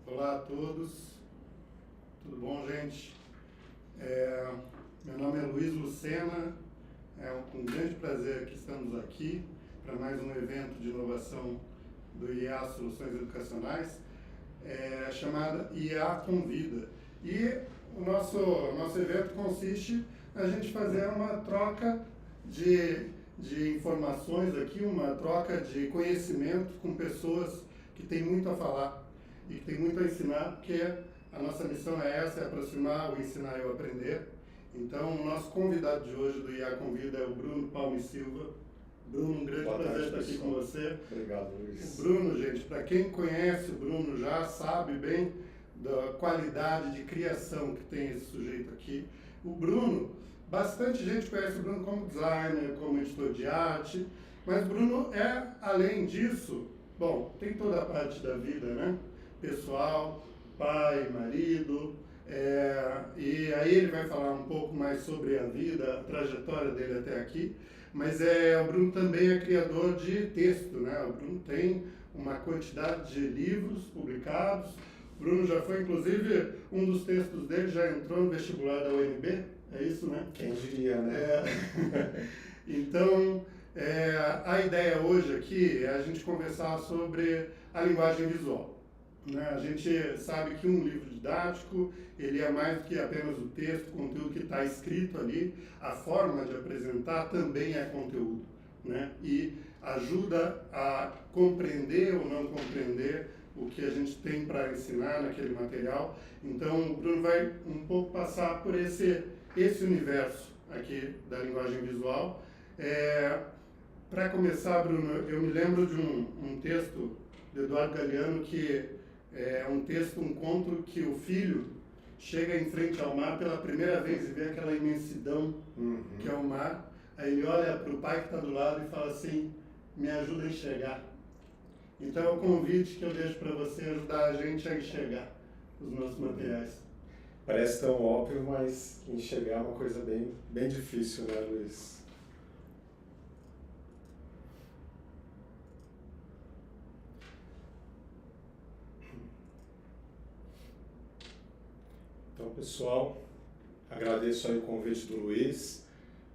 Olá a todos, tudo bom, gente? Meu nome é Luiz Lucena, com grande prazer que estamos aqui para mais um evento de inovação do IA Soluções Educacionais, chamada IA Convida. E o nosso evento consiste na gente fazer uma troca de informações aqui, uma troca de conhecimento com pessoas que têm muito a falar e que tem muito a ensinar, porque a nossa missão é essa, é aproximar o ensinar e o aprender. Então, o nosso convidado de hoje do IA Convida é o Bruno Palme Silva. Bruno, um grande prazer estar aqui com você. Obrigado, Luiz. O Bruno, gente, para quem conhece o Bruno já sabe bem da qualidade de criação que tem esse sujeito aqui. O Bruno, bastante gente conhece o Bruno como designer, como editor de arte, mas o Bruno além disso, bom, tem toda a parte da vida, né? Pessoal, pai, marido, e aí ele vai falar um pouco mais sobre a vida, a trajetória dele até aqui, mas o Bruno também é criador de texto, né? O Bruno tem uma quantidade de livros publicados. O Bruno já foi, inclusive, um dos textos dele já entrou no vestibular da UNB, é isso, né? Quem diria, né? Então, a ideia hoje aqui é a gente conversar sobre a linguagem visual. A gente sabe que um livro didático, ele é mais do que apenas o texto, o conteúdo que está escrito ali, a forma de apresentar também é conteúdo, né? E ajuda a compreender ou não compreender o que a gente tem para ensinar naquele material. Então, o Bruno vai um pouco passar por esse universo aqui da linguagem visual. Para começar, Bruno, eu me lembro de um texto do Eduardo Galeano que é um texto, um conto que o filho chega em frente ao mar pela primeira vez e vê aquela imensidão que é o mar. Aí ele olha para o pai que está do lado e fala assim, me ajuda a enxergar. Então é o convite que eu deixo para você ajudar a gente a enxergar os nossos materiais. Parece tão óbvio, mas enxergar é uma coisa bem difícil, né, Luiz? Então, pessoal, agradeço aí o convite do Luiz,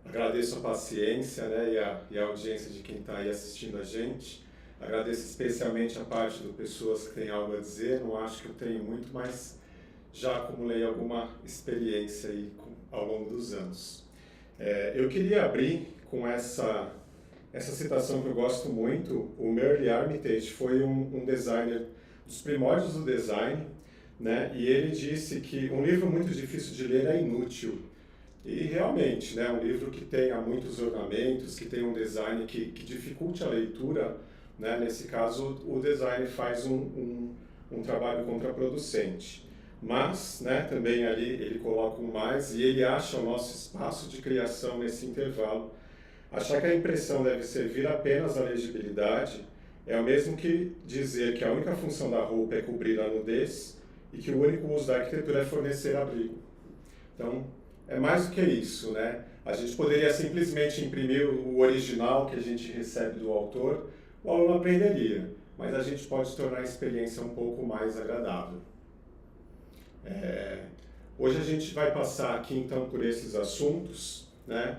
agradeço a paciência, né, e a audiência de quem está aí assistindo a gente. Agradeço especialmente a parte de pessoas que têm algo a dizer, não acho que eu tenho muito, mas já acumulei alguma experiência aí ao longo dos anos. Eu queria abrir com essa citação que eu gosto muito. O Merle Armitage foi um designer dos primórdios do design, né? E ele disse que um livro muito difícil de ler é inútil. E realmente, né, um livro que tenha muitos ornamentos, que tenha um design que dificulte a leitura, né, nesse caso o design faz um trabalho contraproducente. Mas, né, também ali ele coloca um mais e ele acha o nosso espaço de criação nesse intervalo. Achar que a impressão deve servir apenas à legibilidade é o mesmo que dizer que a única função da roupa é cobrir a nudez e que o único uso da arquitetura é fornecer abrigo. Então, é mais do que isso, né? A gente poderia simplesmente imprimir o original que a gente recebe do autor, o aluno aprenderia, mas a gente pode tornar a experiência um pouco mais agradável. Hoje a gente vai passar aqui então por esses assuntos, né?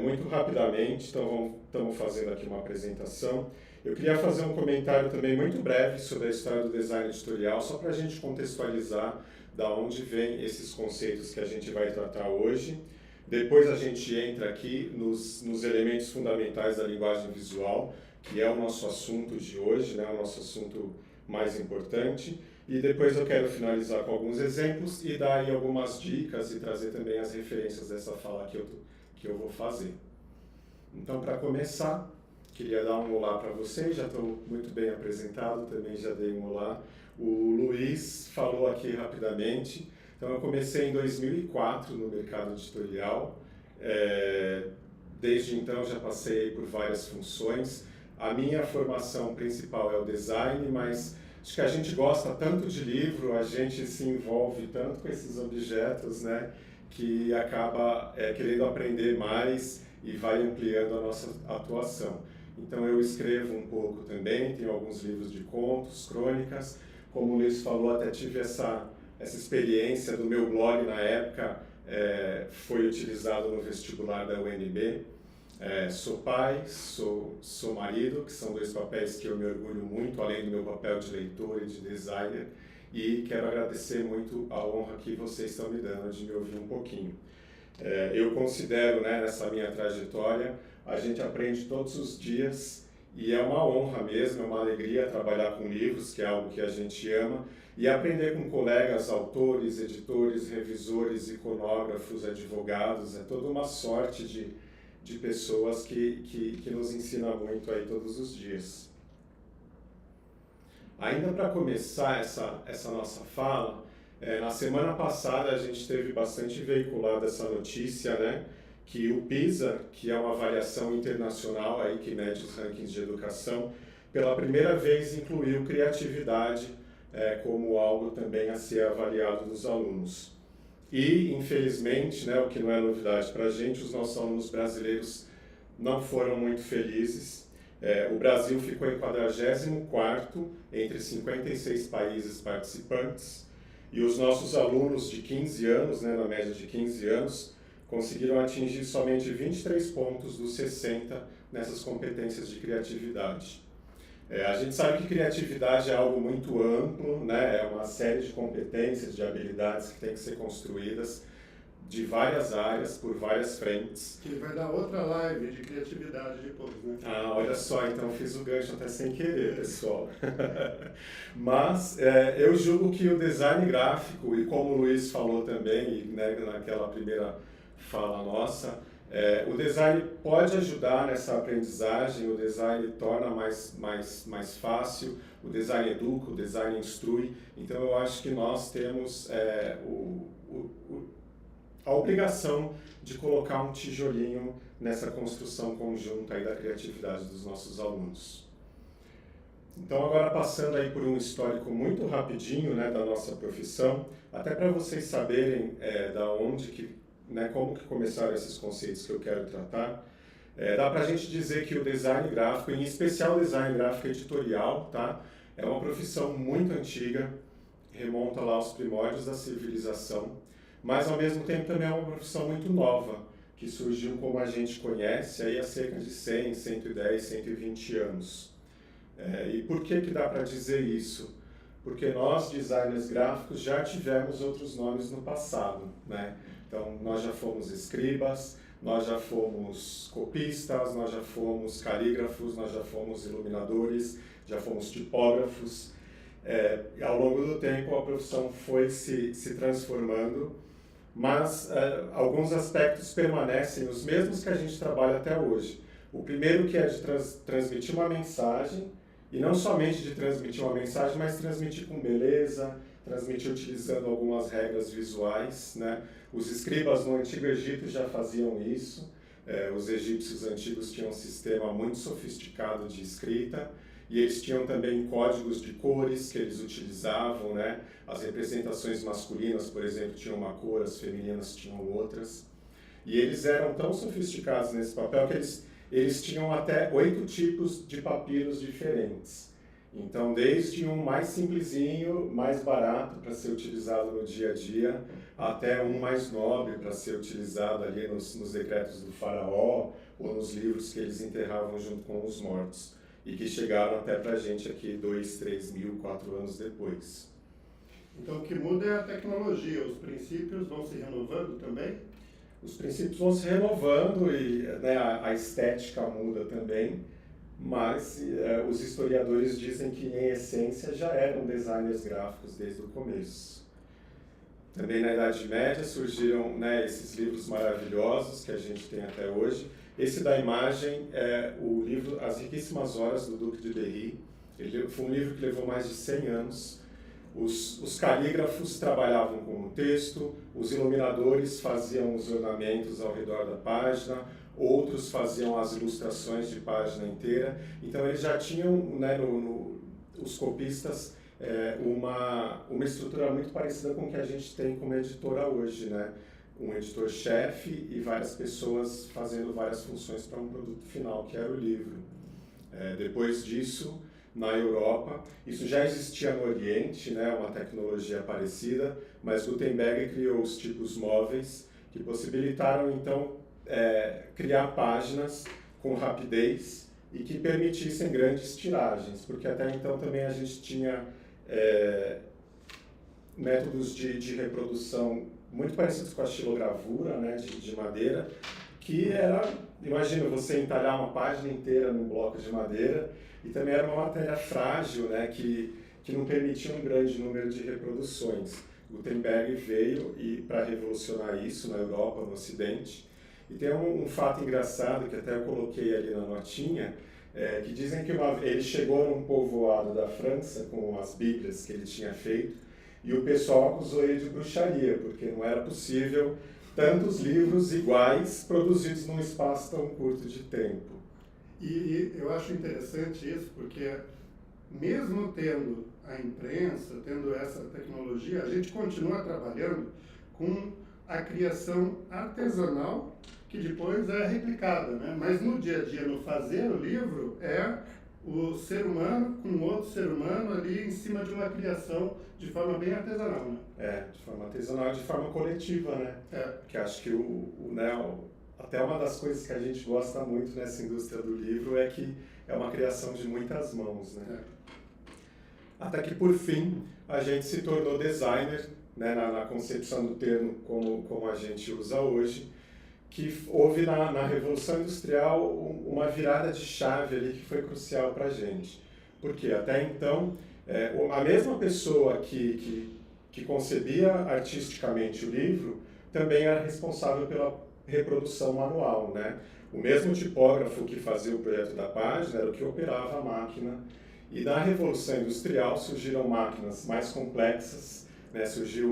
Muito rapidamente, então estamos fazendo aqui uma apresentação. Eu queria fazer um comentário também muito breve sobre a história do design editorial, só para a gente contextualizar da onde vêm esses conceitos que a gente vai tratar hoje. Depois a gente entra aqui nos elementos fundamentais da linguagem visual, que é o nosso assunto de hoje, né? O nosso assunto mais importante. E depois eu quero finalizar com alguns exemplos e dar aí algumas dicas e trazer também as referências dessa fala que eu vou fazer. Então, para começar, queria dar um olá para vocês, já estou muito bem apresentado, também já dei um olá. O Luiz falou aqui rapidamente, então eu comecei em 2004 no mercado editorial, desde então já passei por várias funções. A minha formação principal é o design, mas acho que a gente gosta tanto de livro, a gente se envolve tanto com esses objetos, né, que acaba querendo aprender mais e vai ampliando a nossa atuação. Então eu escrevo um pouco também, tenho alguns livros de contos, crônicas. Como o Luiz falou, até tive essa experiência do meu blog na época, foi utilizado no vestibular da UNB. Sou pai, sou marido, que são dois papéis que eu me orgulho muito, além do meu papel de leitor e de designer, e quero agradecer muito a honra que vocês estão me dando de me ouvir um pouquinho. Eu considero, né, nessa minha trajetória, a gente aprende todos os dias e é uma honra mesmo, é uma alegria trabalhar com livros, que é algo que a gente ama, e aprender com colegas, autores, editores, revisores, iconógrafos, advogados, é toda uma sorte de pessoas que nos ensinam muito aí todos os dias. Ainda para começar essa nossa fala, na semana passada a gente teve bastante veiculada essa notícia, né, que o PISA, que é uma avaliação internacional aí que mede os rankings de educação, pela primeira vez incluiu criatividade como algo também a ser avaliado dos alunos. E, infelizmente, né, o que não é novidade para a gente, os nossos alunos brasileiros não foram muito felizes. O Brasil ficou em 44º entre 56 países participantes, e os nossos alunos de 15 anos, né, na média de 15 anos, conseguiram atingir somente 23 pontos dos 60 nessas competências de criatividade. A gente sabe que criatividade é algo muito amplo, né? É uma série de competências, de habilidades que tem que ser construídas de várias áreas, por várias frentes. Que vai dar outra live de criatividade depois, né? Olha só, então fiz o gancho até sem querer, pessoal. Mas eu julgo que o design gráfico, e como o Luiz falou também, né, naquela primeira fala nossa, o design pode ajudar nessa aprendizagem, o design torna mais fácil, o design educa, o design instrui. Então eu acho que nós temos a obrigação de colocar um tijolinho nessa construção conjunta aí da criatividade dos nossos alunos. Então agora passando aí por um histórico muito rapidinho, né, da nossa profissão, até para vocês saberem da onde né, como que começaram esses conceitos que eu quero tratar, dá para a gente dizer que o design gráfico, em especial o design gráfico editorial, tá, é uma profissão muito antiga, remonta lá aos primórdios da civilização, mas ao mesmo tempo também é uma profissão muito nova, que surgiu como a gente conhece aí há cerca de 100, 110, 120 anos. E por que dá para dizer isso? Porque nós, designers gráficos, já tivemos outros nomes no passado, né? Então, nós já fomos escribas, nós já fomos copistas, nós já fomos calígrafos, nós já fomos iluminadores, já fomos tipógrafos. Ao longo do tempo, a profissão foi se transformando, mas alguns aspectos permanecem os mesmos que a gente trabalha até hoje. O primeiro que é de transmitir uma mensagem, e não somente de transmitir uma mensagem, mas transmitir com beleza, transmitir utilizando algumas regras visuais, né? Os escribas no Antigo Egito já faziam isso. Os egípcios antigos tinham um sistema muito sofisticado de escrita, e eles tinham também códigos de cores que eles utilizavam, né? As representações masculinas, por exemplo, tinham uma cor, as femininas tinham outras. E eles eram tão sofisticados nesse papel que eles tinham até 8 tipos de papiros diferentes. Então, desde um mais simplesinho, mais barato para ser utilizado no dia a dia, até um mais nobre para ser utilizado ali nos decretos do faraó ou nos livros que eles enterravam junto com os mortos, e que chegaram até para a gente aqui 2, 3 mil, 4 anos depois. Então, o que muda é a tecnologia, os princípios vão se renovando também? Os princípios vão se renovando e, né, a estética muda também, mas os historiadores dizem que, em essência, já eram designers gráficos desde o começo. Também na Idade Média surgiram, né, esses livros maravilhosos que a gente tem até hoje. Esse da imagem é o livro As Riquíssimas Horas, do Duque de Berry. Ele foi um livro que levou mais de 100 anos. Os calígrafos trabalhavam com o texto, os iluminadores faziam os ornamentos ao redor da página, outros faziam as ilustrações de página inteira. Então eles já tinham, né, os copistas, uma estrutura muito parecida com o que a gente tem como editora hoje, né? Um editor-chefe e várias pessoas fazendo várias funções para um produto final, que era o livro. Depois disso, na Europa. Isso já existia no Oriente, né, uma tecnologia parecida, mas Gutenberg criou os tipos móveis que possibilitaram, então, criar páginas com rapidez e que permitissem grandes tiragens, porque até então também a gente tinha métodos de reprodução muito parecidos com a xilogravura, né, de madeira, que era, imagina, você entalhar uma página inteira num bloco de madeira, e também era uma matéria frágil, né, que não permitia um grande número de reproduções. Gutenberg veio para revolucionar isso na Europa, no Ocidente. E tem um fato engraçado, que até eu coloquei ali na notinha, que dizem que ele chegou num povoado da França com as bíblias que ele tinha feito, e o pessoal acusou ele de bruxaria, porque não era possível tantos livros iguais produzidos num espaço tão curto de tempo. E eu acho interessante isso, porque mesmo tendo a imprensa, tendo essa tecnologia, a gente continua trabalhando com a criação artesanal, que depois é replicada, né? Mas no dia a dia, no fazer o livro, é o ser humano com outro ser humano ali em cima de uma criação de forma bem artesanal, né? De forma artesanal, de forma coletiva, né? Porque acho que até uma das coisas que a gente gosta muito nessa indústria do livro é que é uma criação de muitas mãos, né? Até que, por fim, a gente se tornou designer, né, na concepção do termo como a gente usa hoje, que houve na Revolução Industrial uma virada de chave ali que foi crucial para a gente. Porque até então, a mesma pessoa que concebia artisticamente o livro também era responsável pela reprodução manual, né? O mesmo tipógrafo que fazia o projeto da página era o que operava a máquina. E na Revolução Industrial surgiram máquinas mais complexas, né? Surgiu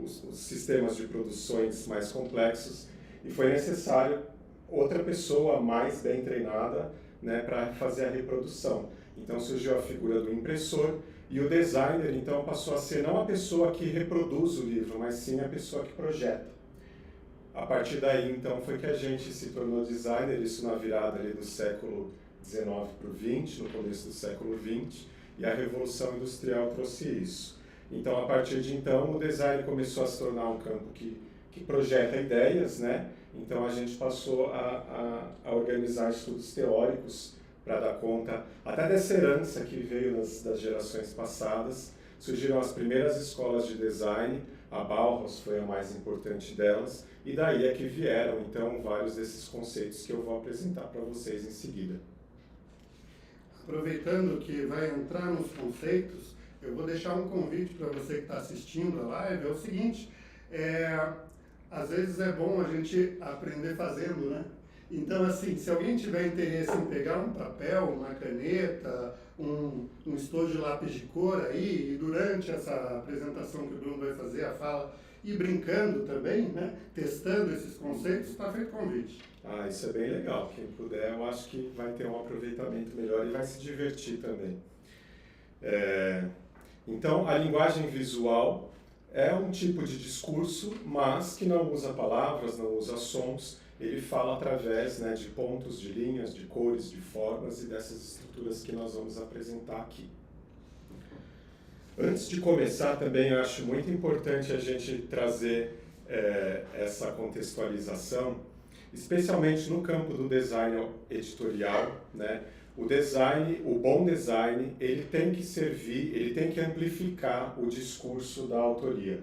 os sistemas de produções mais complexos, e foi necessário outra pessoa mais bem treinada, né, para fazer a reprodução. Então surgiu a figura do impressor, e o designer então passou a ser não a pessoa que reproduz o livro, mas sim a pessoa que projeta. A partir daí então foi que a gente se tornou designer, isso na virada ali do século XIX para o XX, no começo do século XX, e a Revolução Industrial trouxe isso. Então, a partir de então, o design começou a se tornar um campo que projeta ideias, né? Então, a gente passou a organizar estudos teóricos para dar conta até dessa herança que veio das gerações passadas. Surgiram as primeiras escolas de design, a Bauhaus foi a mais importante delas, e daí é que vieram, então, vários desses conceitos que eu vou apresentar para vocês em seguida. Aproveitando que vai entrar nos conceitos, eu vou deixar um convite para você que está assistindo a live, é o seguinte, às vezes é bom a gente aprender fazendo, né? Então, assim, se alguém tiver interesse em pegar um papel, uma caneta, um estojo de lápis de cor aí, e durante essa apresentação que o Bruno vai fazer, a fala, e brincando também, né? Testando esses conceitos, está feito o convite. Isso é bem legal. Quem puder, eu acho que vai ter um aproveitamento melhor e vai se divertir também. Então, a linguagem visual é um tipo de discurso, mas que não usa palavras, não usa sons. Ele fala através, né, de pontos, de linhas, de cores, de formas e dessas estruturas que nós vamos apresentar aqui. Antes de começar, também eu acho muito importante a gente trazer essa contextualização, especialmente no campo do design editorial, né? O bom design, ele tem que servir, ele tem que amplificar o discurso da autoria.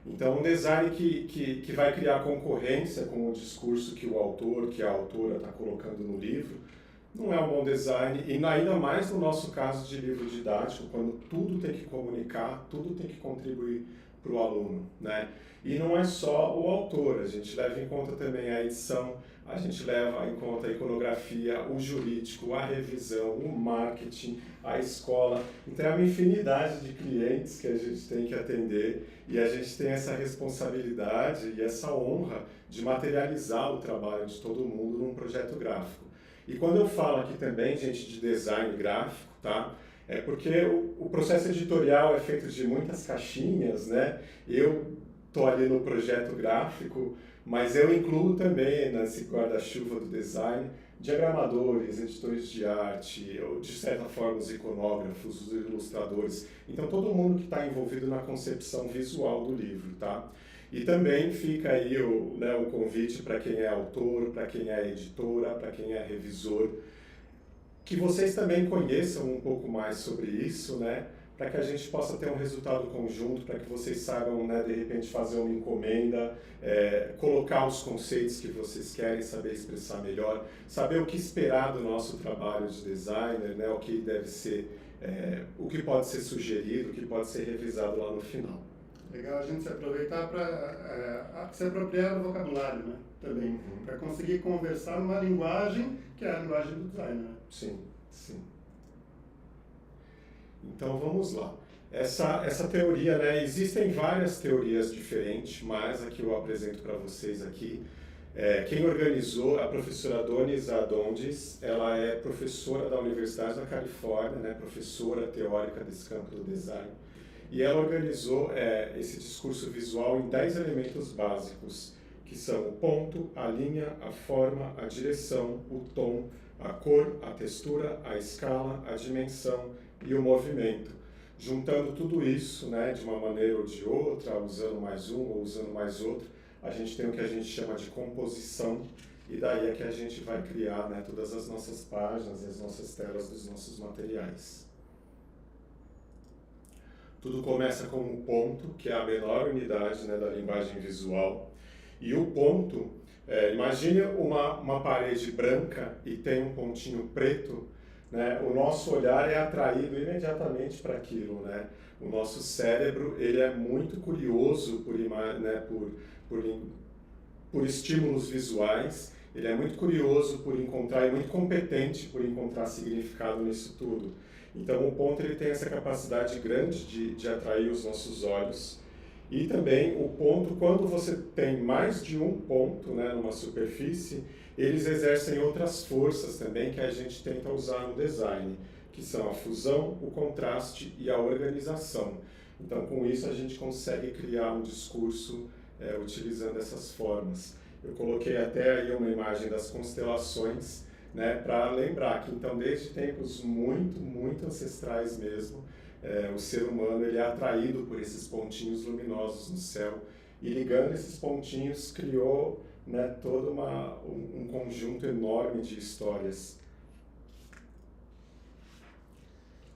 Então, um design que vai criar concorrência com o discurso que o autor, que a autora está colocando no livro, não é um bom design, e ainda mais no nosso caso de livro didático, quando tudo tem que comunicar, tudo tem que contribuir para o aluno, né? E não é só o autor, a gente leva em conta também a edição, a gente leva em conta a iconografia, o jurídico, a revisão, o marketing, a escola. Então é uma infinidade de clientes que a gente tem que atender, e a gente tem essa responsabilidade e essa honra de materializar o trabalho de todo mundo num projeto gráfico. E quando eu falo aqui também, gente, de design gráfico, tá? É porque o processo editorial é feito de muitas caixinhas, né? Eu estou ali no projeto gráfico, mas eu incluo também nesse guarda-chuva do design diagramadores, editores de arte, ou de certa forma os iconógrafos, os ilustradores. Então, todo mundo que está envolvido na concepção visual do livro, tá? E também fica aí o convite para quem é autor, para quem é editora, para quem é revisor, que vocês também conheçam um pouco mais sobre isso, né? Para que a gente possa ter um resultado conjunto, para que vocês saibam, né, de repente, fazer uma encomenda, colocar os conceitos que vocês querem saber expressar melhor, saber o que esperar do nosso trabalho de designer, né, o que deve ser, o que pode ser sugerido, o que pode ser revisado lá no final. Legal a gente se aproveitar para se apropriar do vocabulário, né, também, para conseguir conversar numa linguagem que é a linguagem do designer. Né? Sim, sim. Então vamos lá. Essa teoria, né, existem várias teorias diferentes, mas a que eu apresento para vocês aqui, quem organizou a professora Donis Adondes, ela é professora da Universidade da Califórnia, né, professora teórica desse campo do design, e ela organizou esse discurso visual em 10 elementos básicos, que são o ponto, a linha, a forma, a direção, o tom, a cor, a textura, a escala, a dimensão e o movimento. Juntando tudo isso, né, de uma maneira ou de outra, usando mais um ou usando mais outro, a gente tem o que a gente chama de composição, e daí é que a gente vai criar, né, todas as nossas páginas e as nossas telas dos nossos materiais. Tudo começa com um ponto, que é a menor unidade, né, da linguagem visual, e o ponto, imagine uma parede branca e tem um pontinho preto, né? O nosso olhar é atraído imediatamente para aquilo, né? O nosso cérebro, ele é muito curioso por estímulos visuais, ele é muito curioso por encontrar, e muito competente por encontrar significado nisso tudo. Então, o ponto, ele tem essa capacidade grande de atrair os nossos olhos. E também o ponto, quando você tem mais de um ponto, né, numa superfície, eles exercem outras forças também que a gente tenta usar no design, que são a fusão, o contraste e a organização. Então, com isso, a gente consegue criar um discurso utilizando essas formas. Eu coloquei até aí uma imagem das constelações, né, para lembrar que, então, desde tempos muito, muito ancestrais mesmo, o ser humano, ele é atraído por esses pontinhos luminosos no céu, e ligando esses pontinhos criou, né, todo um conjunto enorme de histórias.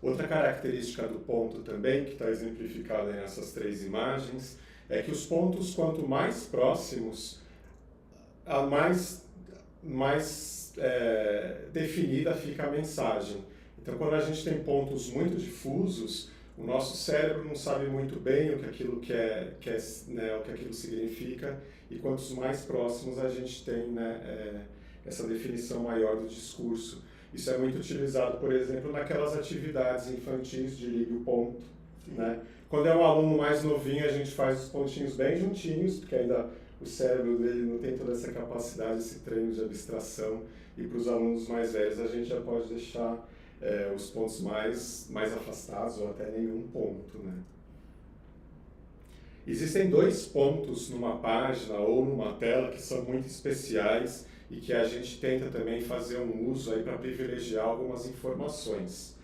Outra característica do ponto também, que está exemplificada nessas 3 imagens, é que os pontos, quanto mais próximos, mais definida fica a mensagem. Então, quando a gente tem pontos muito difusos, o nosso cérebro não sabe muito bem o que aquilo né, o que aquilo significa, e quantos mais próximos a gente tem, né, essa definição maior do discurso. Isso é muito utilizado, por exemplo, naquelas atividades infantis de ligue o ponto, né? Quando é um aluno mais novinho, a gente faz os pontinhos bem juntinhos, porque ainda o cérebro dele não tem toda essa capacidade, esse treino de abstração, e para os alunos mais velhos a gente já pode deixar os pontos mais afastados, ou até nenhum ponto, né? Existem 2 pontos numa página ou numa tela que são muito especiais e que a gente tenta também fazer um uso aí para privilegiar algumas informações.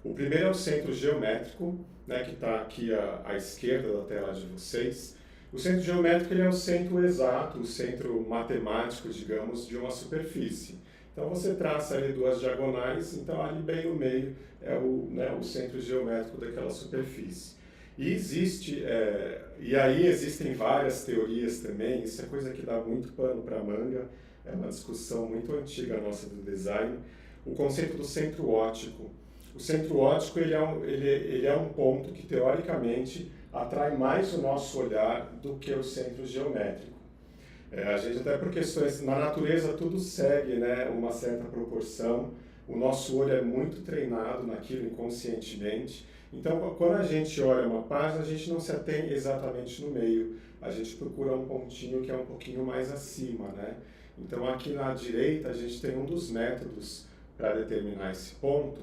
O primeiro é o centro geométrico, né, que está aqui à esquerda da tela de vocês. O centro geométrico, ele é o centro exato, o centro matemático, digamos, de uma superfície. Então, você traça ali 2 diagonais, então ali bem no meio é o centro geométrico daquela superfície. E aí existem várias teorias também, isso é coisa que dá muito pano para manga, é uma discussão muito antiga nossa do design, o conceito do centro óptico. O centro óptico, ele é um ponto que, teoricamente, atrai mais o nosso olhar do que o centro geométrico. A gente, até por questões, na natureza tudo segue, né, uma certa proporção, o nosso olho é muito treinado naquilo inconscientemente, então quando a gente olha uma página, a gente não se atém exatamente no meio, a gente procura um pontinho que é um pouquinho mais acima, né? Então aqui na direita a gente tem um dos métodos para determinar esse ponto.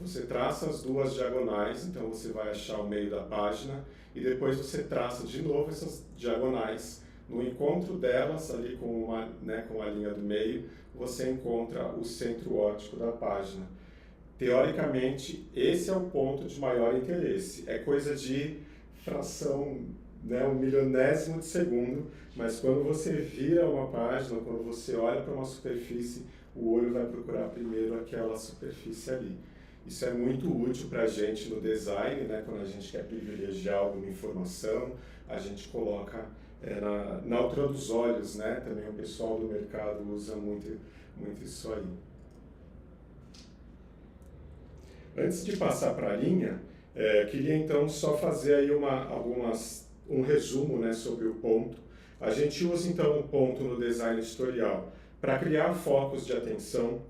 Você traça as 2 diagonais, então você vai achar o meio da página, e depois você traça de novo essas diagonais No encontro delas, ali com a linha do meio, você encontra o centro óptico da página. Teoricamente, esse é o ponto de maior interesse. É coisa de fração, né, 1/1000º de segundo, mas quando você vira uma página, quando você olha para uma superfície, o olho vai procurar primeiro aquela superfície ali. Isso é muito útil para a gente no design, né, quando a gente quer privilegiar alguma informação, a gente coloca na altura dos olhos, né? Também o pessoal do mercado usa muito isso aí. Antes de passar para a linha, queria então só fazer aí um resumo, né, sobre o ponto. A gente usa então o ponto no design editorial para criar focos de atenção,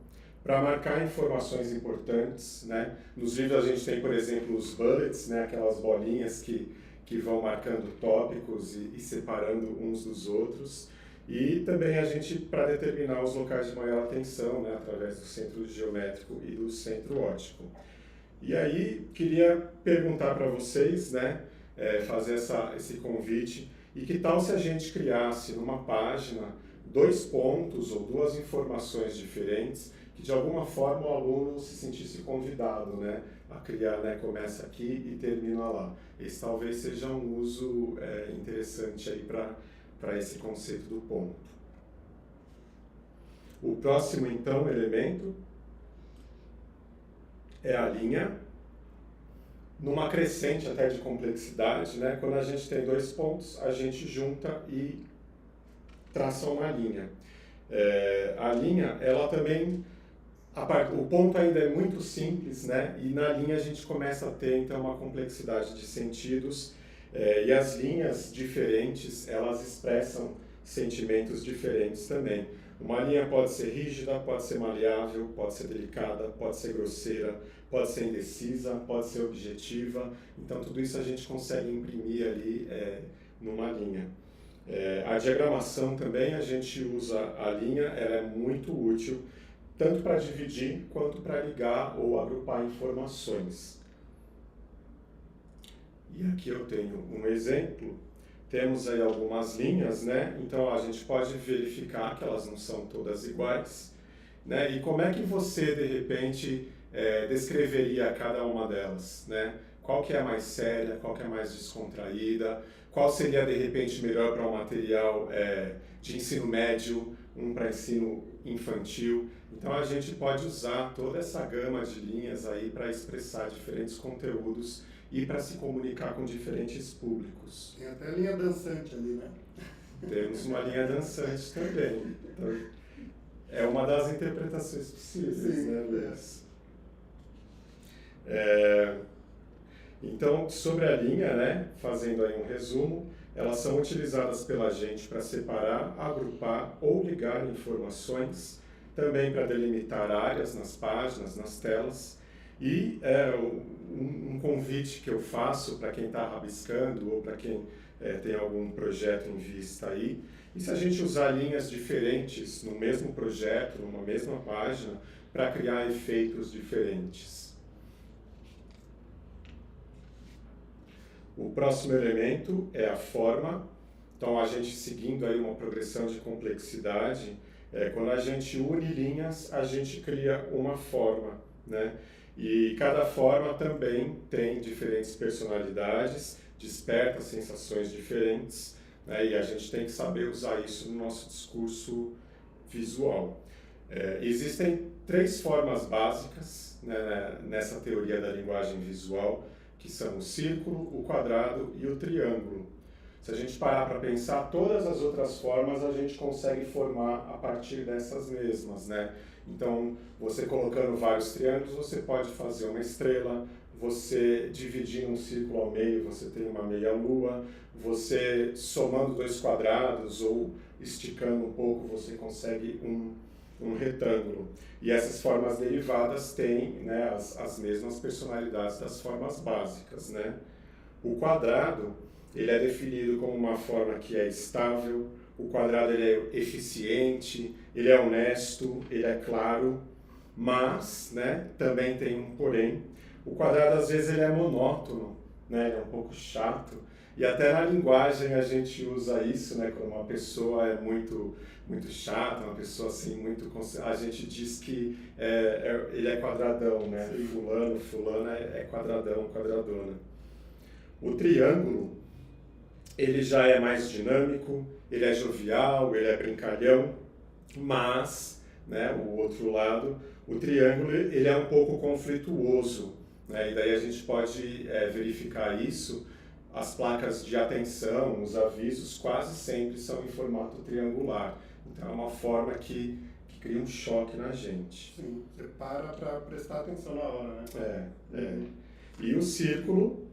para marcar informações importantes, né? Nos livros a gente tem, por exemplo, os bullets, né, aquelas bolinhas que vão marcando tópicos e separando uns dos outros. E também a gente, para determinar os locais de maior atenção, né, através do centro geométrico e do centro óptico. E aí, queria perguntar para vocês, né, fazer esse convite, e que tal se a gente criasse numa página 2 pontos ou 2 informações diferentes, que de alguma forma o aluno se sentisse convidado, né, a criar, né, começa aqui e termina lá. Esse talvez seja um uso interessante aí para esse conceito do ponto. O próximo, então, elemento é a linha, numa crescente até de complexidade, né? Quando a gente tem 2 pontos, a gente junta e traça uma linha. A linha, ela também, o ponto ainda é muito simples, né? E na linha a gente começa a ter então uma complexidade de sentidos, e as linhas diferentes, elas expressam sentimentos diferentes também. Uma linha pode ser rígida, pode ser maleável, pode ser delicada, pode ser grosseira, pode ser indecisa, pode ser objetiva. Então, tudo isso a gente consegue imprimir ali numa linha. A diagramação também, a gente usa a linha, ela é muito útil, tanto para dividir quanto para ligar ou agrupar informações. E aqui eu tenho um exemplo. Temos aí algumas linhas, né? Então a gente pode verificar que elas não são todas iguais, né? E como é que você, de repente, descreveria cada uma delas, né? Qual que é a mais séria, qual que é a mais descontraída, qual seria, de repente, melhor para um material de ensino médio, um para ensino infantil. Então a gente pode usar toda essa gama de linhas aí para expressar diferentes conteúdos e para se comunicar com diferentes públicos. Tem até linha dançante ali, né? Temos uma linha dançante também. Então, é uma das interpretações possíveis, sim, né, Luiz? Então, sobre a linha, né, fazendo aí um resumo, elas são utilizadas pela gente para separar, agrupar ou ligar informações, também para delimitar áreas nas páginas, nas telas. E um convite que eu faço para quem está rabiscando ou para quem tem algum projeto em vista aí, e se a gente usar linhas diferentes no mesmo projeto, numa mesma página, para criar efeitos diferentes. O próximo elemento é a forma. Então, a gente seguindo aí uma progressão de complexidade, quando a gente une linhas, a gente cria uma forma, né? E cada forma também tem diferentes personalidades, desperta sensações diferentes, né? E a gente tem que saber usar isso no nosso discurso visual. Existem 3 formas básicas, né, nessa teoria da linguagem visual, que são o círculo, o quadrado e o triângulo. Se a gente parar para pensar, todas as outras formas a gente consegue formar a partir dessas mesmas, né? Então, você colocando vários triângulos, você pode fazer uma estrela, você dividindo um círculo ao meio, você tem uma meia-lua, você somando 2 quadrados ou esticando um pouco, você consegue um retângulo. E essas formas derivadas têm, né, as mesmas personalidades das formas básicas, né? O quadrado, ele é definido como uma forma que é estável, o quadrado ele é eficiente, ele é honesto, ele é claro, mas, né, também tem um porém. O quadrado, às vezes, ele é monótono, né, ele é um pouco chato. E até na linguagem a gente usa isso, né? Quando uma pessoa é muito chata, uma pessoa assim muito... A gente diz que ele é quadradão, né? Fulano é quadradão, quadradona. O triângulo, ele já é mais dinâmico, ele é jovial, ele é brincalhão, mas, né, o outro lado, o triângulo, ele é um pouco conflituoso, né? E daí a gente pode verificar isso. As placas de atenção, os avisos, quase sempre são em formato triangular. Então é uma forma que cria um choque na gente. Sim, você para prestar atenção na hora, né? E o círculo,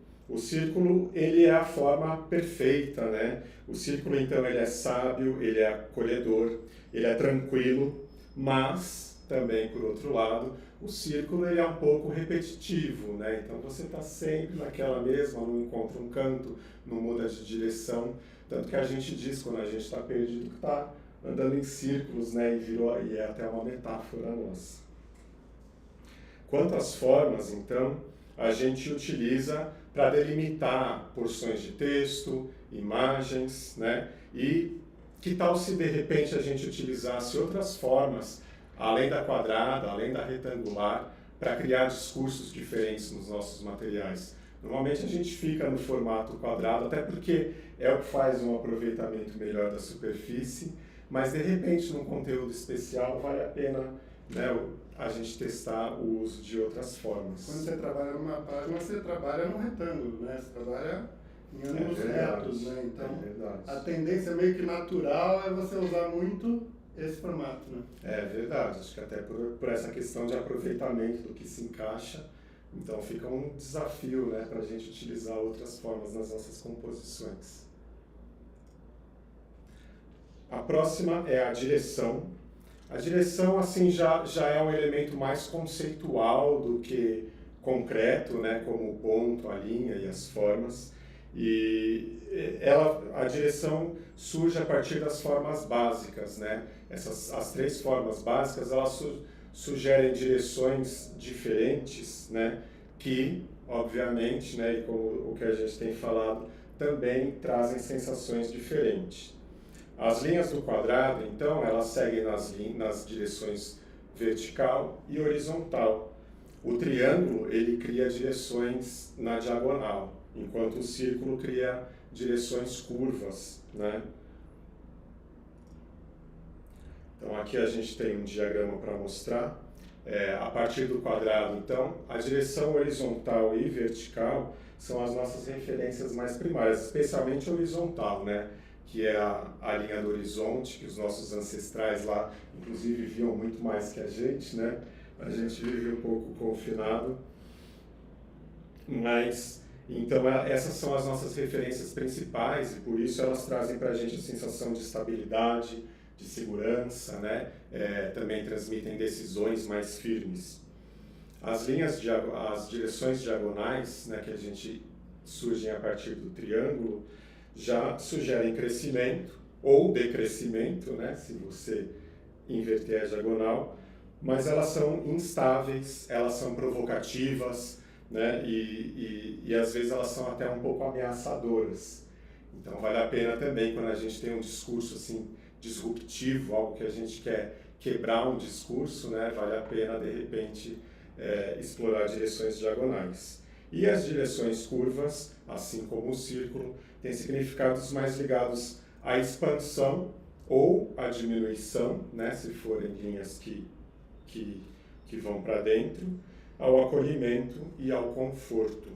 ele é a forma perfeita, né? O círculo, então, ele é sábio, ele é acolhedor, ele é tranquilo, mas também, por outro lado, o círculo ele é um pouco repetitivo, né? Então você está sempre naquela mesma, não encontra um canto, não muda de direção. Tanto que a gente diz, quando a gente está perdido, que está andando em círculos, né? E é até uma metáfora nossa. Quanto às formas, então, a gente utiliza para delimitar porções de texto, imagens, né? E que tal se de repente a gente utilizasse outras formas, além da quadrada, além da retangular, para criar discursos diferentes nos nossos materiais? Normalmente a gente fica no formato quadrado, até porque é o que faz um aproveitamento melhor da superfície, mas de repente num conteúdo especial vale a pena, né, a gente testar o uso de outras formas. Quando você trabalha numa página, você trabalha num retângulo, né? Você trabalha em ângulos retos, né? Então, a tendência meio que natural é você usar muito esse formato, né? É verdade, acho que até por essa questão de aproveitamento do que se encaixa, então fica um desafio, né, para a gente utilizar outras formas nas nossas composições. A próxima é a direção. A direção, assim, já é um elemento mais conceitual do que concreto, né, como o ponto, a linha e as formas. E a direção surge a partir das formas básicas, né? As três formas básicas, elas sugerem direções diferentes, né? Que, obviamente, né, e como o que a gente tem falado, também trazem sensações diferentes. As linhas do quadrado, então, elas seguem nas direções vertical e horizontal. O triângulo, ele cria direções na diagonal, enquanto o círculo cria direções curvas, né? Então, aqui a gente tem um diagrama para mostrar. A partir do quadrado, então, a direção horizontal e vertical são as nossas referências mais primárias, especialmente horizontal, né? Que é a linha do horizonte, que os nossos ancestrais lá, inclusive, viam muito mais que a gente, né? A gente vive um pouco confinado. Mas, então, essas são as nossas referências principais e, por isso, elas trazem para a gente a sensação de estabilidade, de segurança, né? Também transmitem decisões mais firmes. As direções diagonais, né, que a gente surgem a partir do triângulo, já sugerem crescimento ou decrescimento, né, se você inverter a diagonal, mas elas são instáveis, elas são provocativas, né, e às vezes elas são até um pouco ameaçadoras. Então vale a pena também, quando a gente tem um discurso assim, disruptivo, algo que a gente quer quebrar um discurso, né, vale a pena de repente explorar direções diagonais. E as direções curvas, assim como o círculo, têm significados mais ligados à expansão ou à diminuição, né, se forem linhas que vão para dentro, ao acolhimento e ao conforto.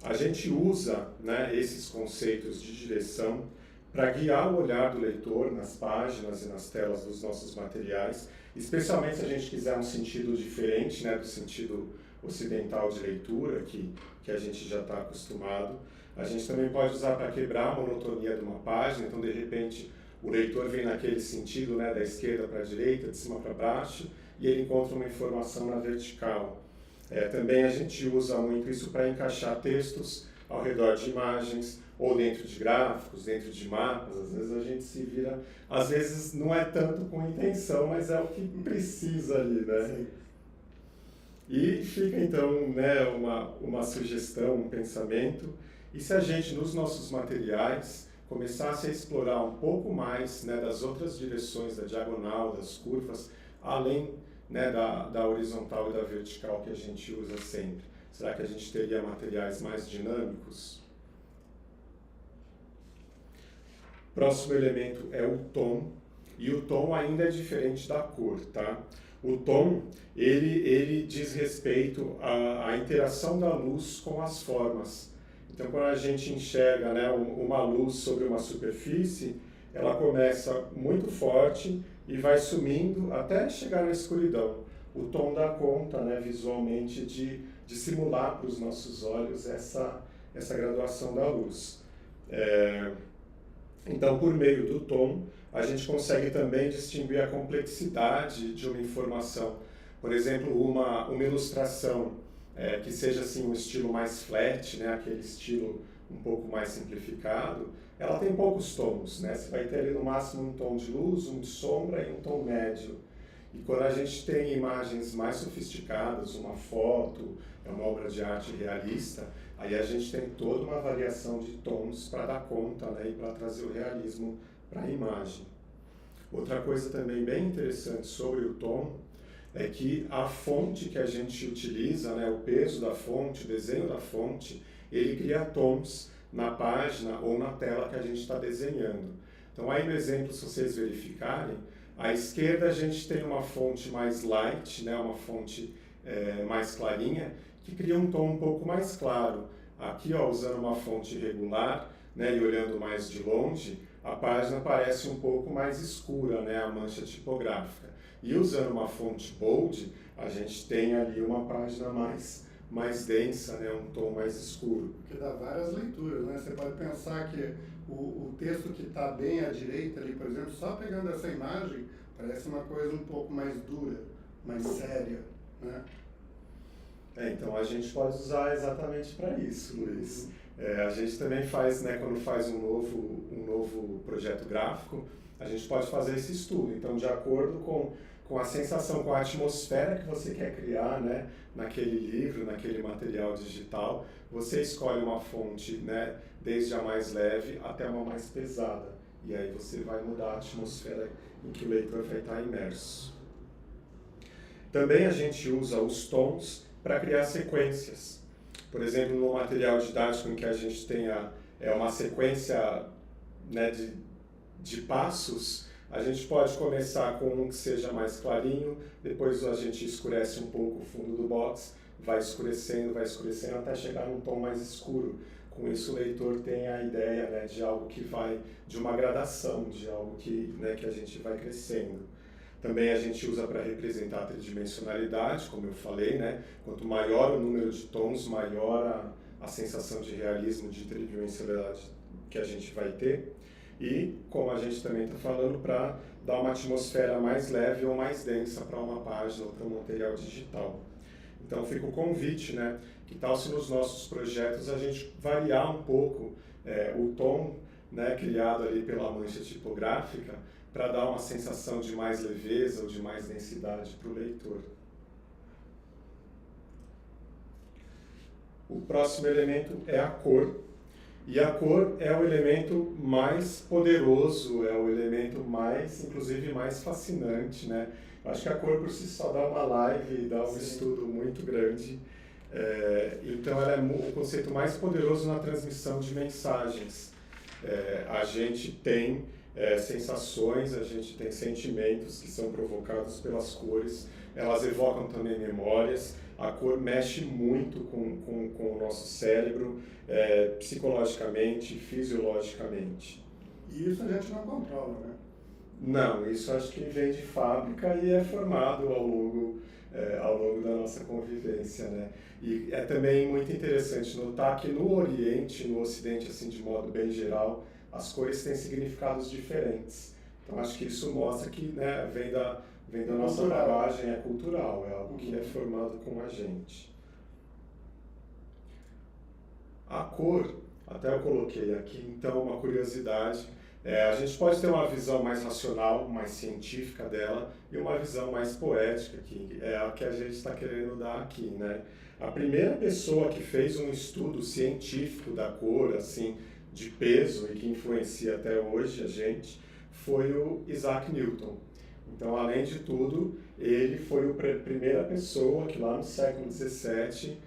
A gente usa, né, esses conceitos de direção para guiar o olhar do leitor nas páginas e nas telas dos nossos materiais, especialmente se a gente quiser um sentido diferente, né, do sentido ocidental de leitura, que a gente já está acostumado. A gente também pode usar para quebrar a monotonia de uma página, então de repente o leitor vem naquele sentido, né, da esquerda para a direita, de cima para baixo, e ele encontra uma informação na vertical. Também a gente usa muito isso para encaixar textos ao redor de imagens, ou dentro de gráficos, dentro de mapas. Às vezes a gente se vira, às vezes não é tanto com intenção, mas é o que precisa ali, né? Sim. E fica então, né, uma sugestão, um pensamento, E se a gente, nos nossos materiais, começasse a explorar um pouco mais, né, das outras direções, da diagonal, das curvas, além, né, da horizontal e da vertical que a gente usa sempre? Será que a gente teria materiais mais dinâmicos? Próximo elemento é o tom, e o tom ainda é diferente da cor, tá? O tom, ele diz respeito à interação da luz com as formas. Então, quando a gente enxerga, né, uma luz sobre uma superfície, ela começa muito forte e vai sumindo até chegar na escuridão. O tom dá conta, né, visualmente, de simular para os nossos olhos essa graduação da luz. Então, por meio do tom, a gente consegue também distinguir a complexidade de uma informação. Por exemplo, uma ilustração que seja assim, um estilo mais flat, né, aquele estilo um pouco mais simplificado, ela tem poucos tons, né? Você vai ter ali no máximo um tom de luz, um de sombra e um tom médio. E quando a gente tem imagens mais sofisticadas, uma foto, uma obra de arte realista, aí a gente tem toda uma variação de tons para dar conta, né, e para trazer o realismo para a imagem. Outra coisa também bem interessante sobre o tom é que a fonte que a gente utiliza, né, o peso da fonte, o desenho da fonte, ele cria tons na página ou na tela que a gente está desenhando. Então aí no exemplo, se vocês verificarem, à esquerda a gente tem uma fonte mais light, né, uma fonte mais clarinha, que cria um tom um pouco mais claro. Aqui, ó, usando uma fonte regular, né, e olhando mais de longe, a página parece um pouco mais escura, né, a mancha tipográfica. E usando uma fonte bold, a gente tem ali uma página mais densa, né, um tom mais escuro. Que dá várias leituras, né? Você pode pensar que o texto que está bem à direita ali, por exemplo, só pegando essa imagem, parece uma coisa um pouco mais dura, mais séria, né? Então a gente pode usar exatamente para isso, Luiz. A gente também faz, né, quando faz um novo projeto gráfico, a gente pode fazer esse estudo. Então, de acordo com a sensação, com a atmosfera que você quer criar, né, naquele livro, naquele material digital, você escolhe uma fonte, né, desde a mais leve até uma mais pesada. E aí você vai mudar a atmosfera em que o leitor vai estar imerso. Também a gente usa os tons para criar sequências. Por exemplo, no material didático em que a gente tem uma sequência, né, de passos, a gente pode começar com um que seja mais clarinho, depois a gente escurece um pouco o fundo do box, vai escurecendo até chegar num tom mais escuro. Com isso o leitor tem a ideia, né, de algo que vai, de uma gradação, de algo que, né, que a gente vai crescendo. Também a gente usa para representar a tridimensionalidade, como eu falei, né? Quanto maior o número de tons, maior a sensação de realismo, de tridimensionalidade que a gente vai ter. E, como a gente também está falando, para dar uma atmosfera mais leve ou mais densa para uma página ou para um material digital. Então fica o convite, né? Que tal se nos nossos projetos a gente variar um pouco o tom, né, criado ali pela mancha tipográfica, para dar uma sensação de mais leveza ou de mais densidade para o leitor. O próximo elemento é a cor. E a cor é o elemento mais poderoso, é o elemento mais, inclusive, mais fascinante, né? Acho que a cor por si só dá uma live, dá um estudo muito grande. Então ela é o conceito mais poderoso na transmissão de mensagens. A gente tem sensações, a gente tem sentimentos que são provocados pelas cores, elas evocam também memórias, a cor mexe muito com o nosso cérebro, psicologicamente, fisiologicamente. E isso a gente não controla, né? Não, isso acho que vem de fábrica e é formado ao longo da nossa convivência, né? E é também muito interessante notar que no Oriente, no Ocidente, assim, de modo bem geral, as cores têm significados diferentes. Então, acho que isso mostra que, né, vem da nossa bagagem, é cultural, é algo que é formado com a gente. A cor, até eu coloquei aqui, então, uma curiosidade. A gente pode ter uma visão mais racional, mais científica dela, e uma visão mais poética, que é a que a gente está querendo dar aqui, né? a primeira pessoa que fez um estudo científico da cor, assim, de peso e que influencia até hoje a gente, foi o Isaac Newton. Então, além de tudo, ele foi a primeira pessoa que lá no século XVII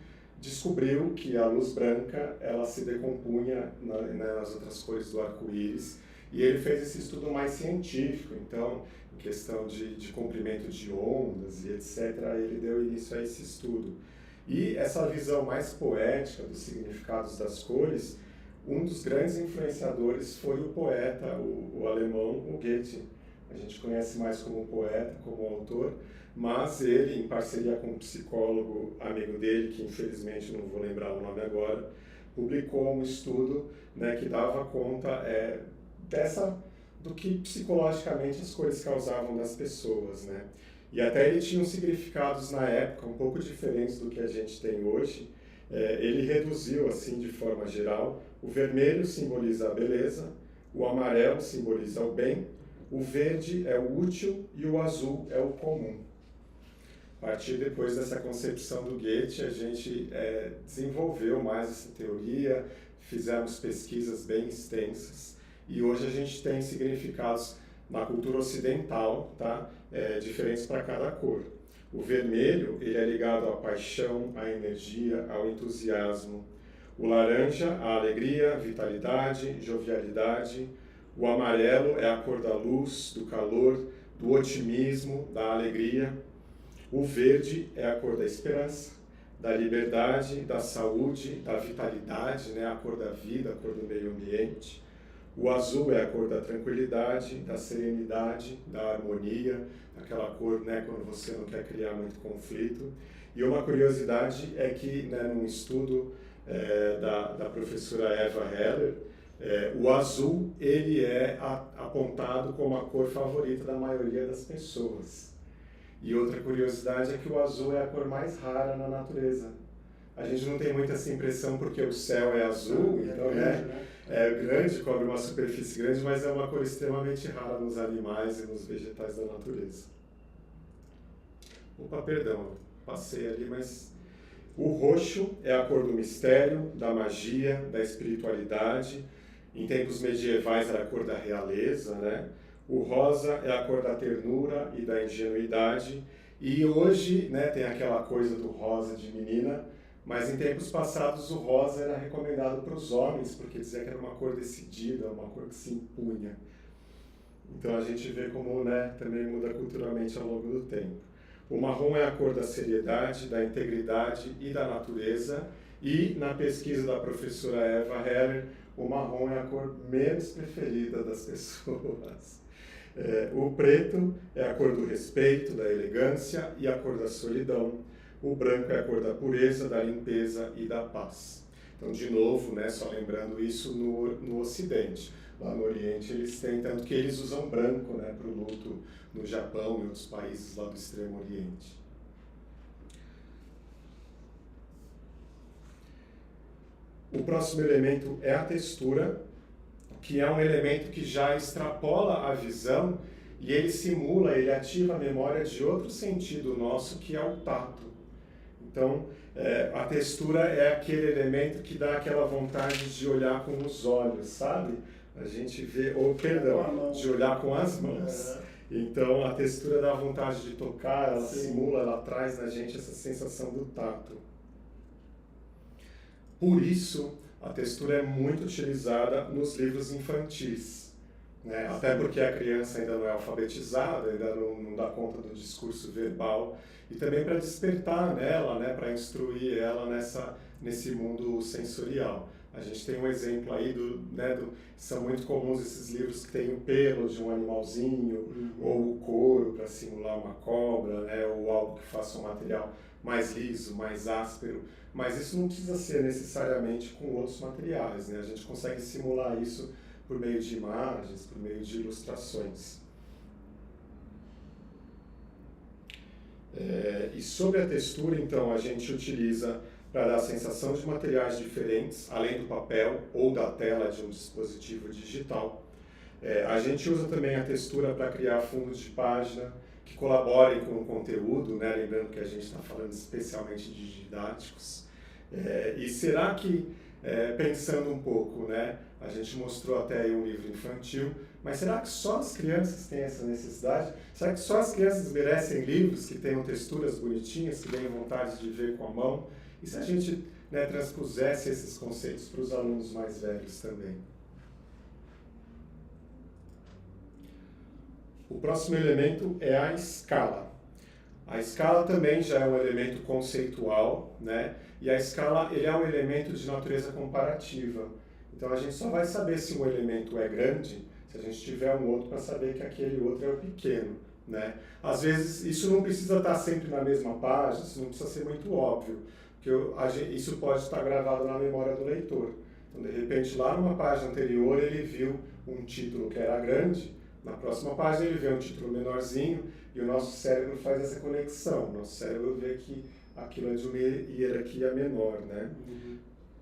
descobriu que a luz branca ela se decompunha nas outras cores do arco-íris, e ele fez esse estudo mais científico. Então, em questão de comprimento de ondas e etc., ele deu início a esse estudo. E essa visão mais poética dos significados das cores, um dos grandes influenciadores foi o poeta, o alemão, o Goethe. A gente conhece mais como poeta, como autor, mas ele, em parceria com um psicólogo amigo dele, que infelizmente não vou lembrar o nome agora, publicou um estudo, né, que dava conta do que psicologicamente as cores causavam das pessoas, né? E até ele tinha significados na época um pouco diferentes do que a gente tem hoje. Ele reduziu, assim, de forma geral: o vermelho simboliza a beleza, o amarelo simboliza o bem, o verde é o útil e o azul é o comum. A partir depois dessa concepção do Goethe, a gente desenvolveu mais essa teoria, fizemos pesquisas bem extensas, e hoje a gente tem significados na cultura ocidental, tá? Diferentes para cada cor. O vermelho, ele é ligado à paixão, à energia, ao entusiasmo. O laranja, à alegria, vitalidade, jovialidade. O amarelo é a cor da luz, do calor, do otimismo, da alegria. O verde é a cor da esperança, da liberdade, da saúde, da vitalidade, né? A cor da vida, a cor do meio ambiente. O azul é a cor da tranquilidade, da serenidade, da harmonia, aquela cor, né, quando você não quer criar muito conflito. E uma curiosidade é que, né, num estudo da professora Eva Heller, o azul ele é apontado como a cor favorita da maioria das pessoas. E outra curiosidade é que o azul é a cor mais rara na natureza. A gente não tem muita essa impressão porque o céu é azul, então é grande, cobre uma superfície grande, mas é uma cor extremamente rara nos animais e nos vegetais da natureza. Opa, perdão, passei ali, mas... O roxo é a cor do mistério, da magia, da espiritualidade. Em tempos medievais era a cor da realeza, né? O rosa é a cor da ternura e da ingenuidade. E hoje, né, tem aquela coisa do rosa de menina, mas em tempos passados o rosa era recomendado para os homens, porque dizia que era uma cor decidida, uma cor que se impunha. Então a gente vê como, né, também muda culturalmente ao longo do tempo. O marrom é a cor da seriedade, da integridade e da natureza. E na pesquisa da professora Eva Heller, o marrom é a cor menos preferida das pessoas. O preto é a cor do respeito, da elegância e a cor da solidão. O branco é a cor da pureza, da limpeza e da paz. Então, de novo, né, só lembrando isso no Ocidente. Lá no Oriente eles têm, tanto que eles usam branco, né, para o luto no Japão e outros países lá do Extremo Oriente. O próximo elemento é a textura, que é um elemento que já extrapola a visão e ele simula, ele ativa a memória de outro sentido nosso, que é o tato. Então, a textura é aquele elemento que dá aquela vontade de olhar com os olhos, sabe? A gente vê, de olhar com as mãos. Então, a textura dá vontade de tocar, ela simula, ela traz na gente essa sensação do tato. Por isso, a textura é muito utilizada nos livros infantis, né? Até porque a criança ainda não é alfabetizada, ainda não dá conta do discurso verbal, e também para despertar nela, né, para instruir ela nesse mundo sensorial. A gente tem um exemplo aí são muito comuns esses livros que tem o pelo de um animalzinho, ou o couro para simular uma cobra, né, ou algo que faça um material mais liso, mais áspero. Mas isso não precisa ser necessariamente com outros materiais, né? A gente consegue simular isso por meio de imagens, por meio de ilustrações. E sobre a textura, então, a gente utiliza para dar a sensação de materiais diferentes, além do papel ou da tela de um dispositivo digital. A gente usa também a textura para criar fundos de página, que colaborem com o conteúdo, né? Lembrando que a gente está falando especialmente de didáticos. E será que, pensando um pouco, né? A gente mostrou até aí um livro infantil, mas será que só as crianças têm essa necessidade? Será que só as crianças merecem livros que tenham texturas bonitinhas, que deem vontade de ver com a mão? E se a gente, né, transpusesse esses conceitos para os alunos mais velhos também? O próximo elemento é a escala. A escala também já é um elemento conceitual, né? E a escala ele é um elemento de natureza comparativa. Então a gente só vai saber se um elemento é grande se a gente tiver um outro para saber que aquele outro é o pequeno, né? Às vezes isso não precisa estar sempre na mesma página, isso não precisa ser muito óbvio, porque isso pode estar gravado na memória do leitor. Então de repente lá numa página anterior ele viu um título que era grande, na próxima página ele vê um título menorzinho e o nosso cérebro faz essa conexão. O nosso cérebro vê que aquilo é de uma hierarquia menor, né? Uhum.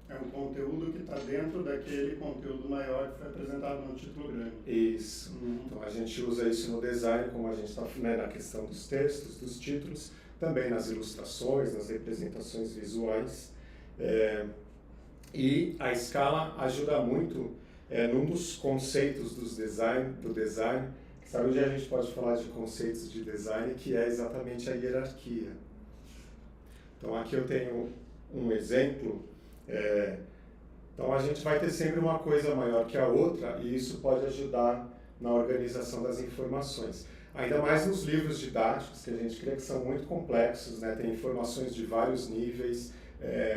É um conteúdo que está dentro daquele conteúdo maior que foi apresentado no título grande. Isso. Então a gente usa isso no design, como a gente está, né, na questão dos textos, dos títulos, também nas ilustrações, nas representações visuais. E a escala ajuda muito num dos conceitos do design, sabe onde a gente pode falar de conceitos de design, que é exatamente a hierarquia. Então aqui eu tenho um exemplo. Então a gente vai ter sempre uma coisa maior que a outra e isso pode ajudar na organização das informações. Ainda mais nos livros didáticos, que a gente crê que são muito complexos, né? Tem informações de vários níveis,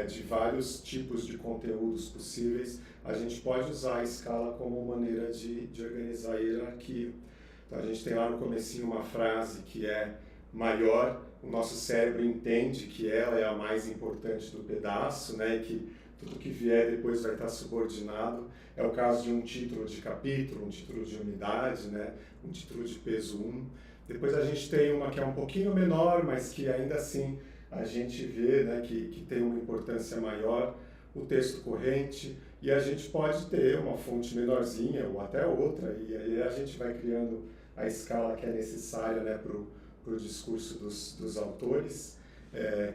de vários tipos de conteúdos possíveis. A gente pode usar a escala como maneira de organizar a hierarquia. Então a gente tem lá no comecinho uma frase que é maior, o nosso cérebro entende que ela é a mais importante do pedaço, né? E que tudo que vier depois vai estar subordinado. É o caso de um título de capítulo, um título de unidade, né? Um título de peso 1. Depois a gente tem uma que é um pouquinho menor, mas que ainda assim a gente vê, né, que tem uma importância maior, o texto corrente, e a gente pode ter uma fonte menorzinha ou até outra, e aí a gente vai criando a escala que é necessária, né, para o discurso dos autores,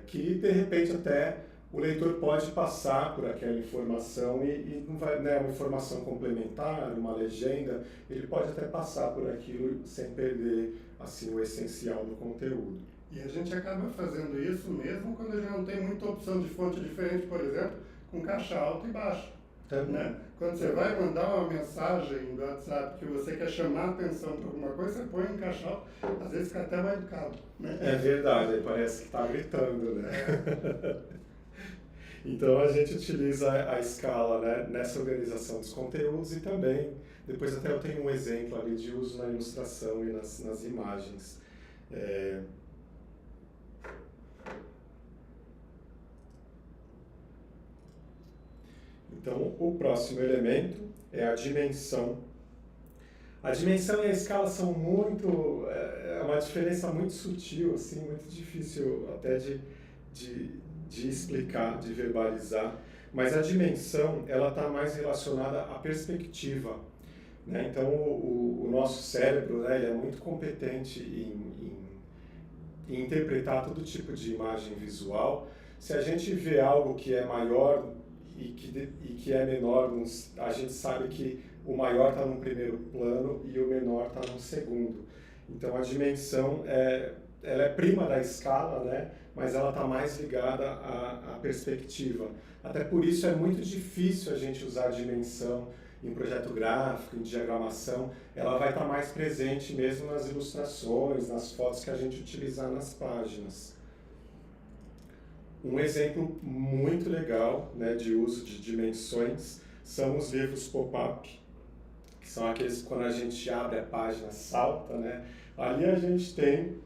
que de repente até o leitor pode passar por aquela informação e não vai, né, uma informação complementar, uma legenda, ele pode até passar por aquilo sem perder assim, o essencial do conteúdo. E a gente acaba fazendo isso mesmo quando a gente não tem muita opção de fonte diferente, por exemplo, com caixa alta e baixa. Né? Quando você vai mandar uma mensagem do WhatsApp que você quer chamar a atenção para alguma coisa, você põe em caixa alta, às vezes fica até mais educado. Né? É verdade, parece que está gritando, né? Então a gente utiliza a escala, né, nessa organização dos conteúdos e também, depois até eu tenho um exemplo ali de uso na ilustração e nas imagens. Então, o próximo elemento é a dimensão. A dimensão e a escala são muito... É uma diferença muito sutil, assim, muito difícil até de explicar, de verbalizar. Mas a dimensão, ela está mais relacionada à perspectiva. Né? Então, o nosso cérebro, né, ele é muito competente em interpretar todo tipo de imagem visual. Se a gente vê algo que é maior e que é menor, a gente sabe que o maior está no primeiro plano e o menor está no segundo. Então a dimensão ela é prima da escala, né? Mas ela está mais ligada à perspectiva. Até por isso é muito difícil a gente usar a dimensão em projeto gráfico, em diagramação. Ela vai estar mais presente mesmo nas ilustrações, nas fotos que a gente utilizar nas páginas. Um exemplo muito legal, né, de uso de dimensões são os livros pop-up, que são aqueles que quando a gente abre a página salta, né? Ali a gente tem,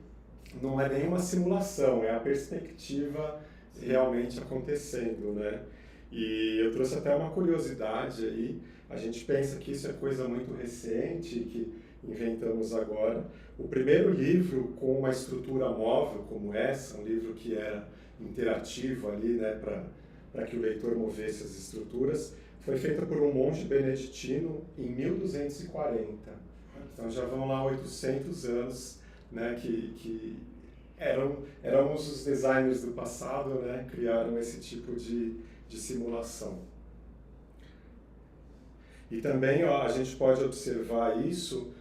não é nenhuma simulação, é a perspectiva realmente acontecendo, né? E eu trouxe até uma curiosidade aí, a gente pensa que isso é coisa muito recente, que inventamos agora. O primeiro livro com uma estrutura móvel como essa, um livro que era interativo ali, né, para que o leitor movesse as estruturas, foi feita por um monge beneditino em 1240. Então já vão lá 800 anos né, que eram os designers do passado, né, criaram esse tipo de simulação. E também a gente pode observar isso,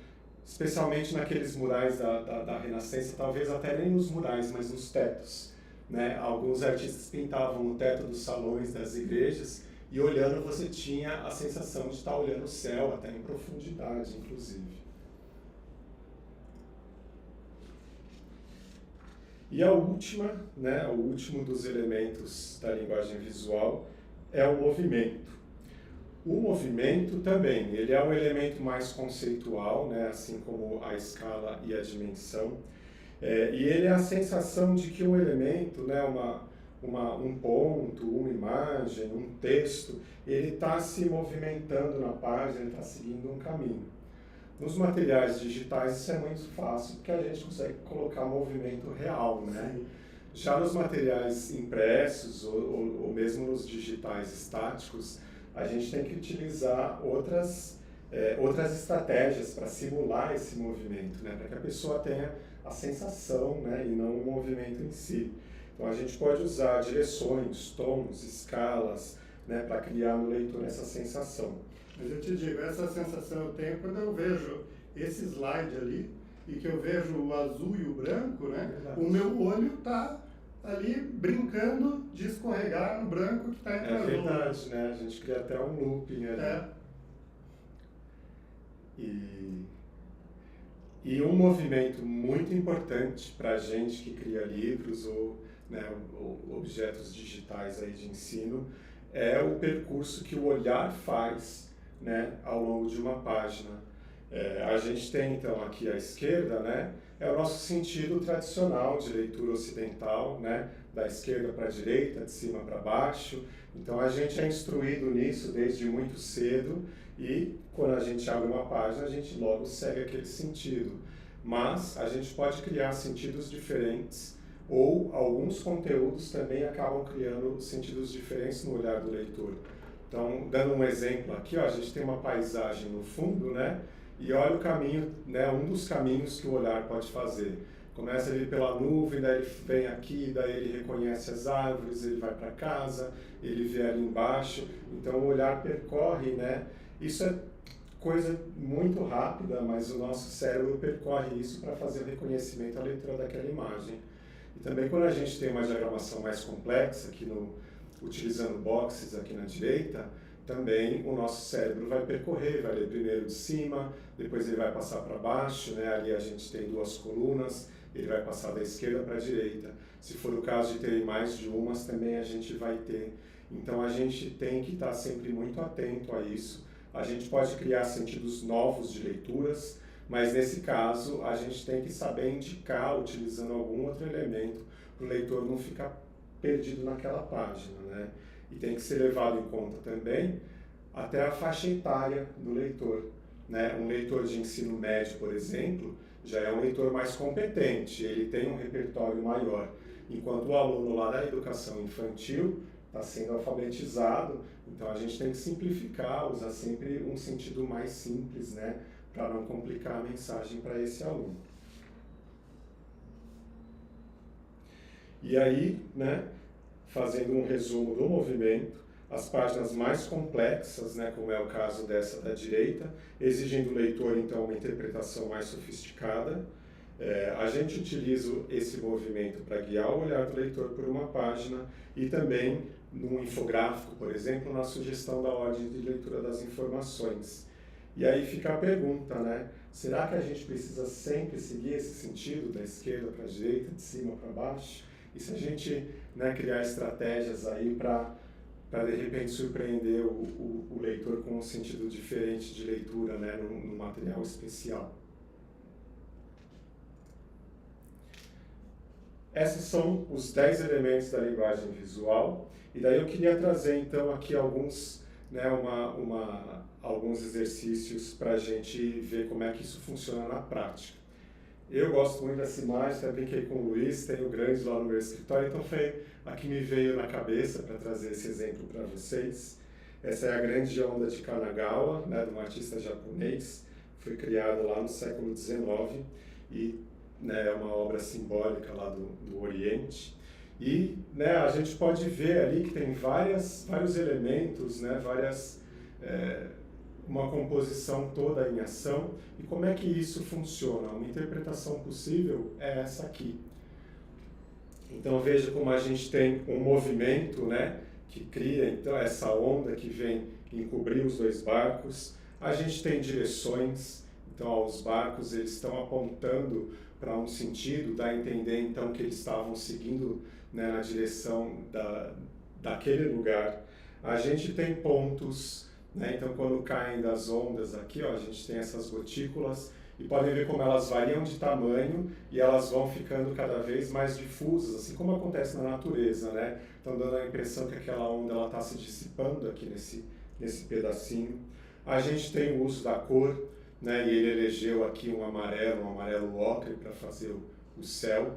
especialmente naqueles murais da Renascença, talvez até nem nos murais, mas nos tetos. Né? Alguns artistas pintavam o teto dos salões das igrejas e olhando você tinha a sensação de estar olhando o céu, até em profundidade, inclusive. E a última, né, o último dos elementos da linguagem visual é o movimento. O movimento também, ele é um elemento mais conceitual, né, assim como a escala e a dimensão. E ele é a sensação de que um elemento, né, um ponto, uma imagem, um texto, ele está se movimentando na página, ele está seguindo um caminho. Nos materiais digitais isso é muito fácil, porque a gente consegue colocar movimento real, né? Já nos materiais impressos ou mesmo nos digitais estáticos, a gente tem que utilizar outras estratégias para simular esse movimento, né? Para que a pessoa tenha a sensação, né? E não o movimento em si. Então a gente pode usar direções, tons, escalas, né? Para criar no leitor essa sensação. Mas eu te digo, essa sensação eu tenho quando eu vejo esse slide ali e que eu vejo o azul e o branco, né? Verdade. O meu olho está ali brincando de escorregar no branco que está entre azul. É verdade, né? A gente cria até um looping ali. E um movimento muito importante para a gente que cria livros ou, né, ou objetos digitais aí de ensino é o percurso que o olhar faz, né, ao longo de uma página. A gente tem então aqui à esquerda, né, é o nosso sentido tradicional de leitura ocidental, né, da esquerda para a direita, de cima para baixo. Então a gente é instruído nisso desde muito cedo e quando a gente abre uma página a gente logo segue aquele sentido. Mas a gente pode criar sentidos diferentes ou alguns conteúdos também acabam criando sentidos diferentes no olhar do leitor. Então, dando um exemplo aqui, a gente tem uma paisagem no fundo, né? E olha o caminho, né? Um dos caminhos que o olhar pode fazer. Começa ali pela nuvem, daí ele vem aqui, daí ele reconhece as árvores, ele vai para casa, ele vê ali embaixo. Então, o olhar percorre, né? Isso é coisa muito rápida, mas o nosso cérebro percorre isso para fazer o reconhecimento, a leitura daquela imagem. E também quando a gente tem uma diagramação mais complexa, utilizando boxes aqui na direita, também o nosso cérebro vai percorrer, vai ler primeiro de cima, depois ele vai passar para baixo, né? Ali a gente tem duas colunas, ele vai passar da esquerda para a direita. Se for o caso de terem mais de umas, também a gente vai ter. Então a gente tem que estar sempre muito atento a isso. A gente pode criar sentidos novos de leituras, mas nesse caso a gente tem que saber indicar, utilizando algum outro elemento, para o leitor não ficar perdido naquela página, né? E tem que ser levado em conta também até a faixa etária do leitor, né? Um leitor de ensino médio, por exemplo, já é um leitor mais competente, ele tem um repertório maior, enquanto o aluno lá da educação infantil está sendo alfabetizado, então a gente tem que simplificar, usar sempre um sentido mais simples, né? Para não complicar a mensagem para esse aluno. E aí, né, fazendo um resumo do movimento, as páginas mais complexas, né, como é o caso dessa da direita, exigem do leitor, então, uma interpretação mais sofisticada. A gente utiliza esse movimento para guiar o olhar do leitor por uma página e também, num infográfico, por exemplo, na sugestão da ordem de leitura das informações. E aí fica a pergunta, né? Será que a gente precisa sempre seguir esse sentido, da esquerda para a direita, de cima para baixo? E se a gente, né, criar estratégias aí para de repente surpreender o leitor com um sentido diferente de leitura, né, num material especial? Esses são os 10 elementos da linguagem visual. E daí eu queria trazer então aqui alguns, né, alguns exercícios para a gente ver como é que isso funciona na prática. Eu gosto muito dessa imagem, até brinquei com o Luiz, tenho grande lá no meu escritório, então foi a que me veio na cabeça para trazer esse exemplo para vocês. Essa é a grande onda de Kanagawa, né, de um artista japonês, foi criada lá no século XIX e né, é uma obra simbólica lá do Oriente. E, né, a gente pode ver ali que tem vários elementos, né, uma composição toda em ação. E como é que isso funciona? Uma interpretação possível é essa aqui. Então veja como a gente tem um movimento, né, que cria então essa onda que vem encobrir os dois barcos. A gente tem direções, então os barcos eles estão apontando para um sentido, dá a entender então que eles estavam seguindo, né, na direção daquele lugar. A gente tem pontos, né, então quando caem das ondas aqui, ó, a gente tem essas gotículas, e podem ver como elas variam de tamanho e elas vão ficando cada vez mais difusas, assim como acontece na natureza, né? Então dando a impressão que aquela onda está se dissipando aqui nesse pedacinho. A gente tem o uso da cor, né? E ele elegeu aqui um amarelo ocre para fazer o céu.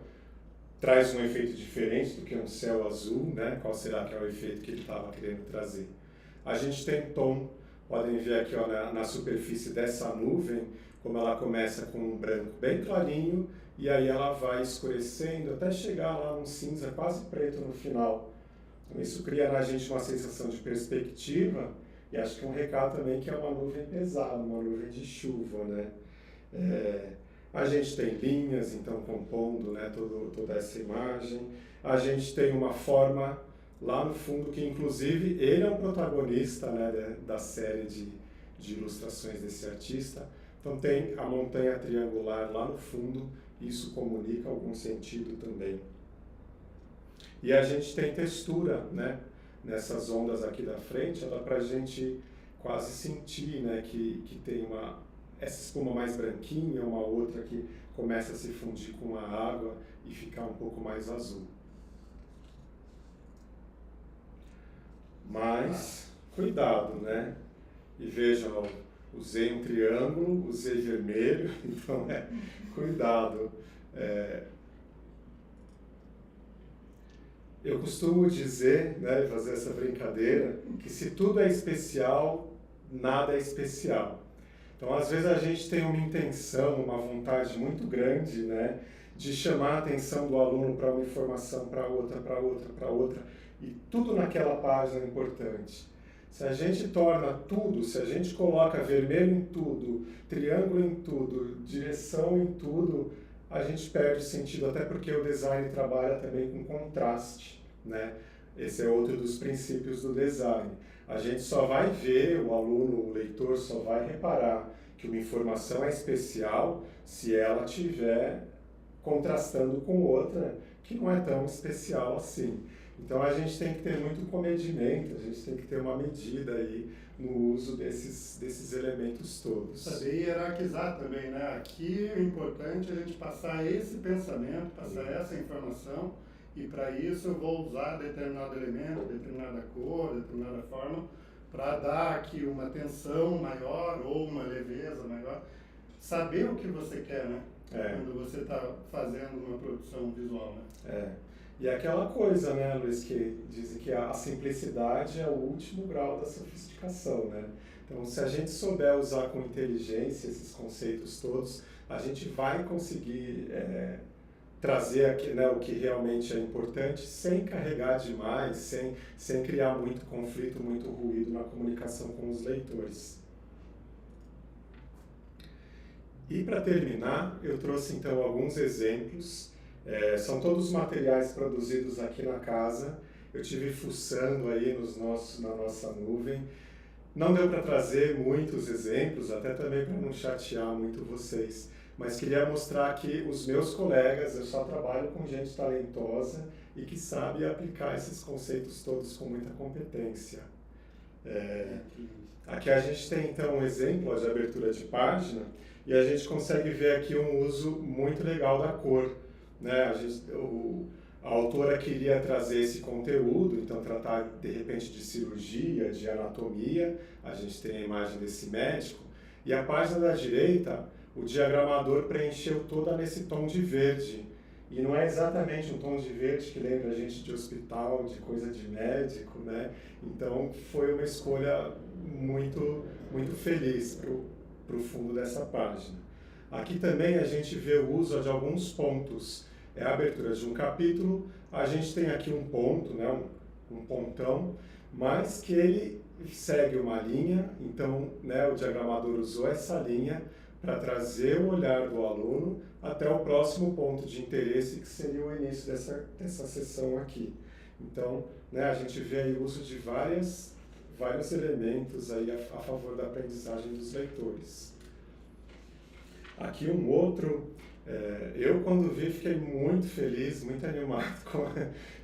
Traz um efeito diferente do que um céu azul, né? Qual será que é o efeito que ele estava querendo trazer? A gente tem tom, podem ver aqui, ó, na superfície dessa nuvem, como ela começa com um branco bem clarinho e aí ela vai escurecendo até chegar lá num cinza quase preto no final. Então isso cria na gente uma sensação de perspectiva e acho que um recado também que é uma nuvem pesada, uma nuvem de chuva, né? A gente tem linhas, então compondo, né, toda essa imagem. A gente tem uma forma lá no fundo que inclusive ele é o protagonista, né, da série de ilustrações desse artista. Então tem a montanha triangular lá no fundo, isso comunica algum sentido também. E a gente tem textura, né? Nessas ondas aqui da frente, dá para a gente quase sentir, né, que tem essa espuma mais branquinha, uma outra que começa a se fundir com a água e ficar um pouco mais azul. Mas, cuidado, né? E vejam, usei um triângulo, usei vermelho, então cuidado. Eu costumo dizer, né, fazer essa brincadeira, que se tudo é especial, nada é especial. Então, às vezes a gente tem uma intenção, uma vontade muito grande, né, de chamar a atenção do aluno para uma informação, para outra, para outra, para outra, e tudo naquela página é importante. Se a gente torna tudo, se a gente coloca vermelho em tudo, triângulo em tudo, direção em tudo, a gente perde sentido, até porque o design trabalha também com contraste, né? Esse é outro dos princípios do design. A gente só vai ver, o aluno, o leitor só vai reparar que uma informação é especial se ela estiver contrastando com outra que não é tão especial assim. Então a gente tem que ter muito comedimento, a gente tem que ter uma medida aí no uso desses elementos todos. Saber hierarquizar também, né? Aqui o importante é a gente passar esse pensamento, passar essa informação, e para isso eu vou usar determinado elemento, determinada cor, determinada forma, para dar aqui uma tensão maior ou uma leveza maior. Saber o que você quer, né? Quando você está fazendo uma produção visual, né? E aquela coisa, né, Luiz, que dizem que a simplicidade é o último grau da sofisticação, né? Então, se a gente souber usar com inteligência esses conceitos todos, a gente vai conseguir trazer aqui, né, o que realmente é importante, sem carregar demais, sem criar muito conflito, muito ruído na comunicação com os leitores. E para terminar, eu trouxe então alguns exemplos. São todos materiais produzidos aqui na casa. Eu tive fuçando aí na nossa nuvem. Não deu para trazer muitos exemplos, até também para não chatear muito vocês. Mas queria mostrar que os meus colegas, eu só trabalho com gente talentosa e que sabe aplicar esses conceitos todos com muita competência. Aqui a gente tem então um exemplo de abertura de página e a gente consegue ver aqui um uso muito legal da cor. Né? A autora queria trazer esse conteúdo, então tratar de repente de cirurgia, de anatomia. A gente tem a imagem desse médico e a página da direita, o diagramador preencheu toda nesse tom de verde. E não é exatamente um tom de verde que lembra a gente de hospital, de coisa de médico, né? Então foi uma escolha muito, muito feliz para o fundo dessa página. Aqui também a gente vê o uso de alguns pontos. É a abertura de um capítulo, a gente tem aqui um ponto, né, um pontão, mas que ele segue uma linha, então, né, o diagramador usou essa linha para trazer o olhar do aluno até o próximo ponto de interesse, que seria o início dessa sessão aqui. Então, né, a gente vê aí o uso de vários elementos aí a favor da aprendizagem dos leitores. Aqui um outro, eu quando vi fiquei muito feliz, muito animado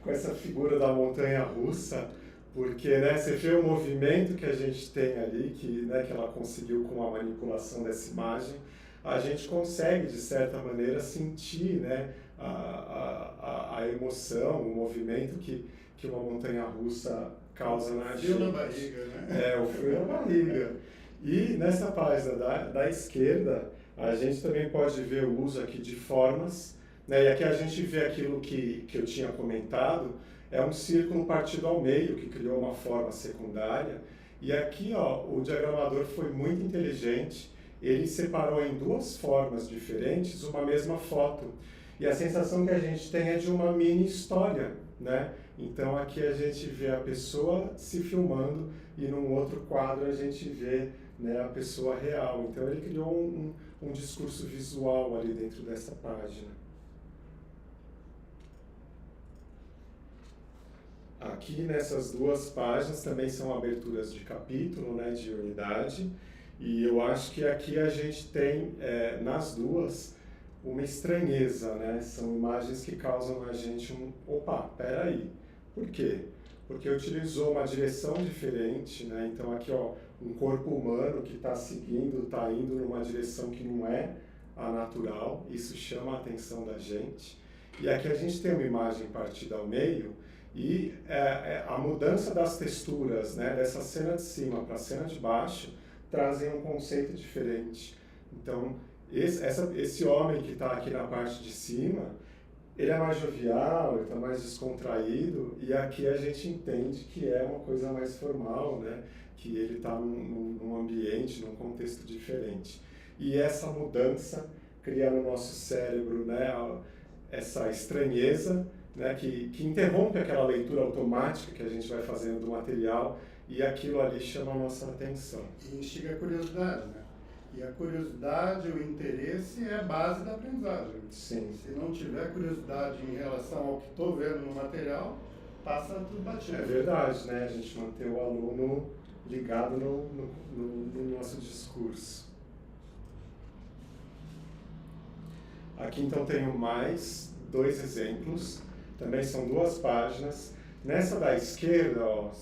com essa figura da montanha-russa, porque, né, você vê o movimento que a gente tem ali, né, que ela conseguiu com a manipulação dessa imagem, a gente consegue, de certa maneira, sentir, né, a emoção, o movimento que uma montanha-russa causa na gente. O frio na barriga, né? O frio na barriga. E nessa página da esquerda, a gente também pode ver o uso aqui de formas, né, e aqui a gente vê aquilo que eu tinha comentado, é um círculo partido ao meio, que criou uma forma secundária. E aqui, ó, o diagramador foi muito inteligente, ele separou em duas formas diferentes uma mesma foto. E a sensação que a gente tem é de uma mini história, né? Então aqui a gente vê a pessoa se filmando e num outro quadro a gente vê, né, a pessoa real. Então ele criou um discurso visual ali dentro dessa página. Aqui nessas duas páginas também são aberturas de capítulo, né, de unidade, e eu acho que aqui a gente tem, nas duas, uma estranheza, né? São imagens que causam na gente opa, peraí. Por quê? Porque utilizou uma direção diferente, né? Então aqui, ó, um corpo humano que está seguindo, está indo numa direção que não é a natural, isso chama a atenção da gente. E aqui a gente tem uma imagem partida ao meio, e a mudança das texturas, né, dessa cena de cima para a cena de baixo trazem um conceito diferente. Então, esse homem que está aqui na parte de cima, ele é mais jovial, ele está mais descontraído, e aqui a gente entende que é uma coisa mais formal, né, que ele está num ambiente, num contexto diferente. E essa mudança cria no nosso cérebro, né, essa estranheza, né, que interrompe aquela leitura automática que a gente vai fazendo do material, e aquilo ali chama a nossa atenção. E instiga a curiosidade, né? E a curiosidade, o interesse é a base da aprendizagem. Sim. Se não tiver curiosidade em relação ao que estou vendo no material, passa tudo batido. É verdade, né? A gente manter o aluno ligado no nosso discurso. Aqui então tenho mais 2 exemplos. Também são 2 páginas. Nessa da esquerda, ó,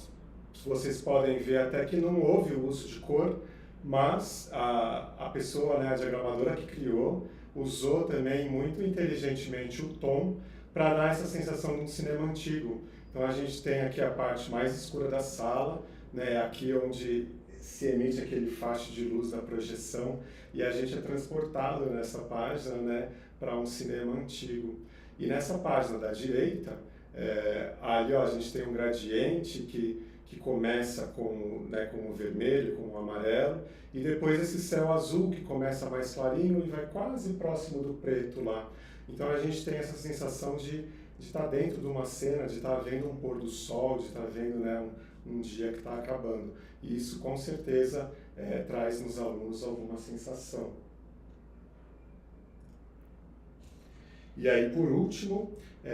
vocês podem ver até que não houve o uso de cor, mas a pessoa, né, a diagramadora que criou, usou também muito inteligentemente o tom para dar essa sensação de um cinema antigo. Então a gente tem aqui a parte mais escura da sala, né, aqui onde se emite aquele faixe de luz da projeção, e a gente é transportado nessa página, né, para um cinema antigo. E nessa página da direita, ali, ó, a gente tem um gradiente que começa com o vermelho, com o amarelo, e depois esse céu azul que começa mais clarinho e vai quase próximo do preto lá. Então a gente tem essa sensação de estar dentro de uma cena, de estar vendo um pôr do sol, de estar vendo, né, um dia que está acabando. E isso com certeza traz nos alunos alguma sensação. E aí, por último,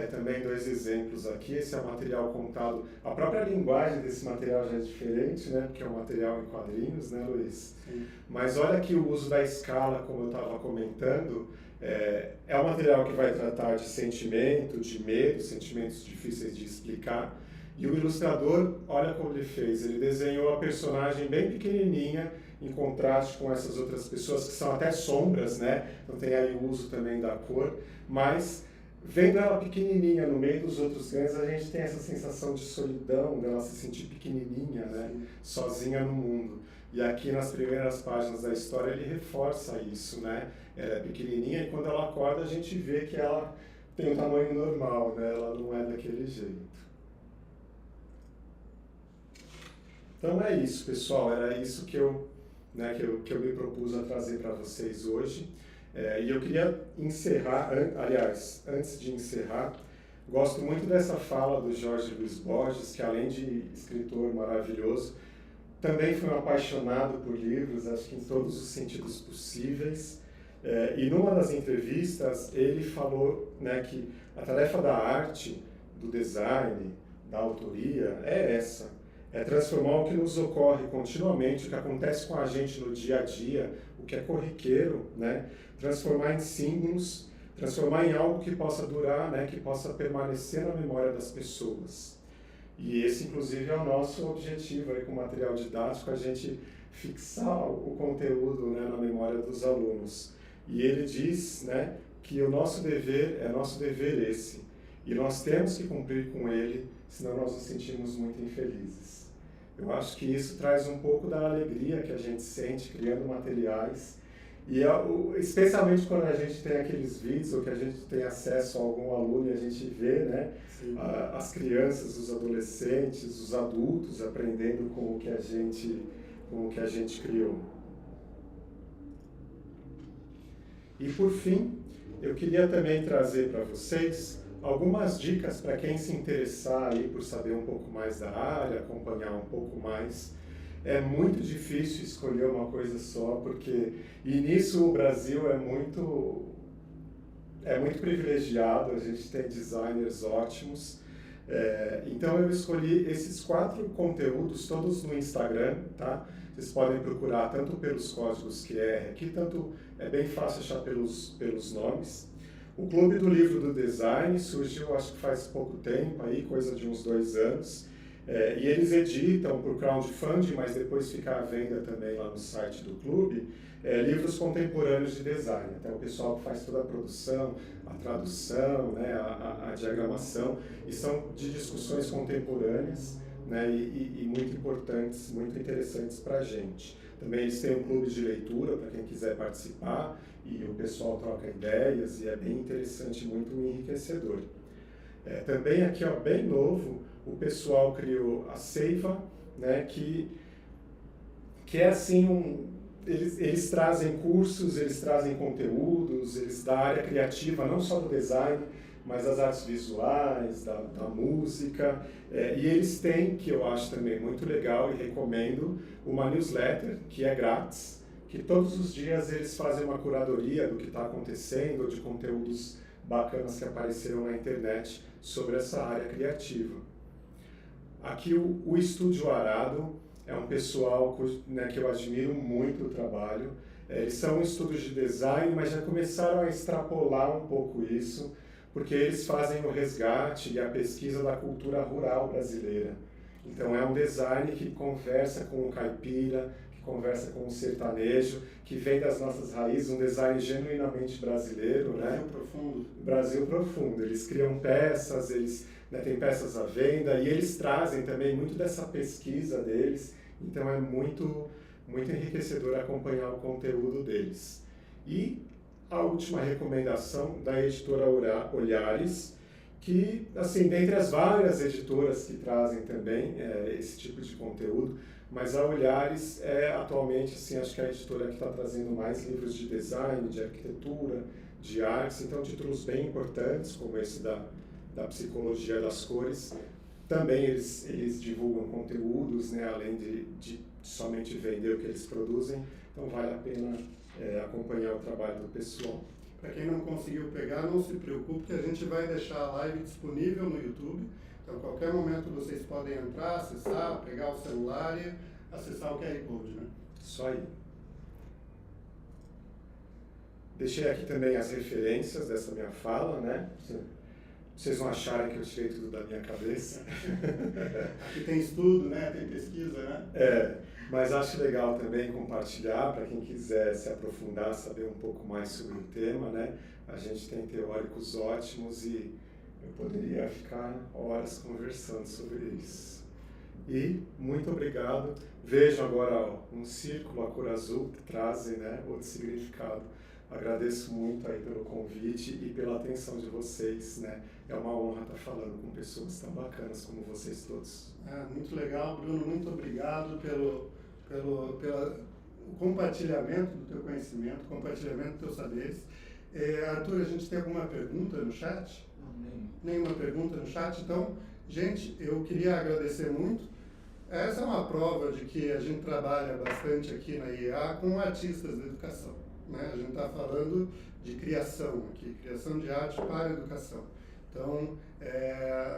também 2 exemplos aqui. Esse é o material contado. A própria linguagem desse material já é diferente, né? Porque é um material em quadrinhos, né, Luiz? Sim. Mas olha que o uso da escala, como eu estava comentando, é um material que vai tratar de sentimento, de medo, sentimentos difíceis de explicar. E o ilustrador, olha como ele fez. Ele desenhou a personagem bem pequenininha, em contraste com essas outras pessoas que são até sombras, né? Então tem aí o uso também da cor, mas vendo ela pequenininha no meio dos outros grandes, a gente tem essa sensação de solidão, dela se sentir pequenininha, né? Sozinha no mundo. E aqui nas primeiras páginas da história ele reforça isso, né? Ela é pequenininha e quando ela acorda a gente vê que ela tem um tamanho normal, né? Ela não é daquele jeito. Então é isso, pessoal. Era isso que eu me propus a trazer para vocês hoje. E eu queria encerrar, aliás, antes de encerrar, gosto muito dessa fala do Jorge Luiz Borges, que além de escritor maravilhoso, também foi um apaixonado por livros, acho que em todos os sentidos possíveis. E numa das entrevistas, ele falou, né, que a tarefa da arte, do design, da autoria, é essa. É transformar o que nos ocorre continuamente, o que acontece com a gente no dia a dia, o que é corriqueiro, né? Transformar em símbolos, transformar em algo que possa durar, né? Que possa permanecer na memória das pessoas. E esse, inclusive, é o nosso objetivo aí com o material didático, a gente fixar o conteúdo, né, na memória dos alunos. E ele diz, né, que o nosso dever é nosso dever esse, e nós temos que cumprir com ele, senão nós nos sentimos muito infelizes. Eu acho que isso traz um pouco da alegria que a gente sente criando materiais, e especialmente quando a gente tem aqueles vídeos ou que a gente tem acesso a algum aluno e a gente vê, né, as crianças, os adolescentes, os adultos aprendendo com o que a gente criou. E por fim, eu queria também trazer para vocês algumas dicas para quem se interessar aí por saber um pouco mais da área, acompanhar um pouco mais. É muito difícil escolher uma coisa só, porque e nisso o Brasil é muito privilegiado, a gente tem designers ótimos. Então eu escolhi esses 4 conteúdos, todos no Instagram, tá? Vocês podem procurar tanto pelos códigos QR aqui, tanto é bem fácil achar pelos nomes. O Clube do Livro do Design surgiu, acho que faz pouco tempo, aí, coisa de uns 2 anos. E eles editam por crowdfunding, mas depois fica à venda também lá no site do clube, livros contemporâneos de design. Até o pessoal que faz toda a produção, a tradução, né, a diagramação, e são de discussões contemporâneas, né, e muito importantes, muito interessantes para a gente. Também eles têm um clube de leitura para quem quiser participar, e o pessoal troca ideias, e é bem interessante, muito enriquecedor. Também aqui, ó, bem novo, o pessoal criou a Seiva, né, que é assim, eles trazem cursos, eles trazem conteúdos, eles da área criativa, não só do design, mas das artes visuais, da música, e eles têm, que eu acho também muito legal e recomendo, uma newsletter, que é grátis, que todos os dias eles fazem uma curadoria do que está acontecendo, de conteúdos bacanas que apareceram na internet sobre essa área criativa. Aqui o Estúdio Arado é um pessoal né, que eu admiro muito o trabalho. Eles são um estúdio de design, mas já começaram a extrapolar um pouco isso, porque eles fazem o resgate e a pesquisa da cultura rural brasileira. Então é um design que conversa com o caipira, que conversa com o sertanejo, que vem das nossas raízes, um design genuinamente brasileiro, né? Brasil profundo. Brasil profundo. Eles criam peças, eles, né, têm peças à venda, e eles trazem também muito dessa pesquisa deles, então é muito, muito enriquecedor acompanhar o conteúdo deles. E a última recomendação da editora Olhares, que, assim, dentre as várias editoras que trazem também esse tipo de conteúdo, mas a Olhares é atualmente, assim, acho que é a editora que está trazendo mais livros de design, de arquitetura, de artes, então títulos bem importantes, como esse da psicologia das cores. Também eles divulgam conteúdos, né, além de somente vender o que eles produzem, então vale a pena acompanhar o trabalho do pessoal. Para quem não conseguiu pegar, não se preocupe, que a gente vai deixar a live disponível no YouTube. Então, a qualquer momento vocês podem entrar, acessar, pegar o celular e acessar o QR Code, né? Isso aí. Deixei aqui também as referências dessa minha fala, né? Vocês não acharem que eu tirei tudo da minha cabeça. Aqui tem estudo, né? Tem pesquisa, né? Mas acho legal também compartilhar para quem quiser se aprofundar, saber um pouco mais sobre o tema, né? A gente tem teóricos ótimos e eu poderia ficar horas conversando sobre isso. E muito obrigado. Vejam agora um círculo, a cor azul, que trazem, né, outro significado. Agradeço muito aí pelo convite e pela atenção de vocês, né? É uma honra estar falando com pessoas tão bacanas como vocês todos. Muito legal, Bruno. Muito obrigado pela o compartilhamento do teu conhecimento, compartilhamento dos teus saberes. Arthur, a gente tem alguma pergunta no chat? Nenhuma pergunta no chat. Então, gente, eu queria agradecer muito. Essa é uma prova de que a gente trabalha bastante aqui na IEA com artistas da educação, né? A gente está falando de criação aqui, criação de arte para a educação. Então,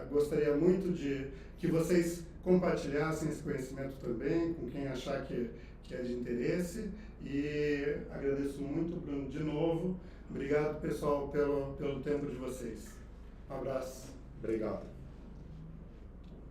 gostaria muito de que vocês compartilhassem esse conhecimento também com quem achar que é de interesse. E agradeço muito, Bruno, de novo. Obrigado, pessoal, pelo tempo de vocês. Um abraço. Obrigado.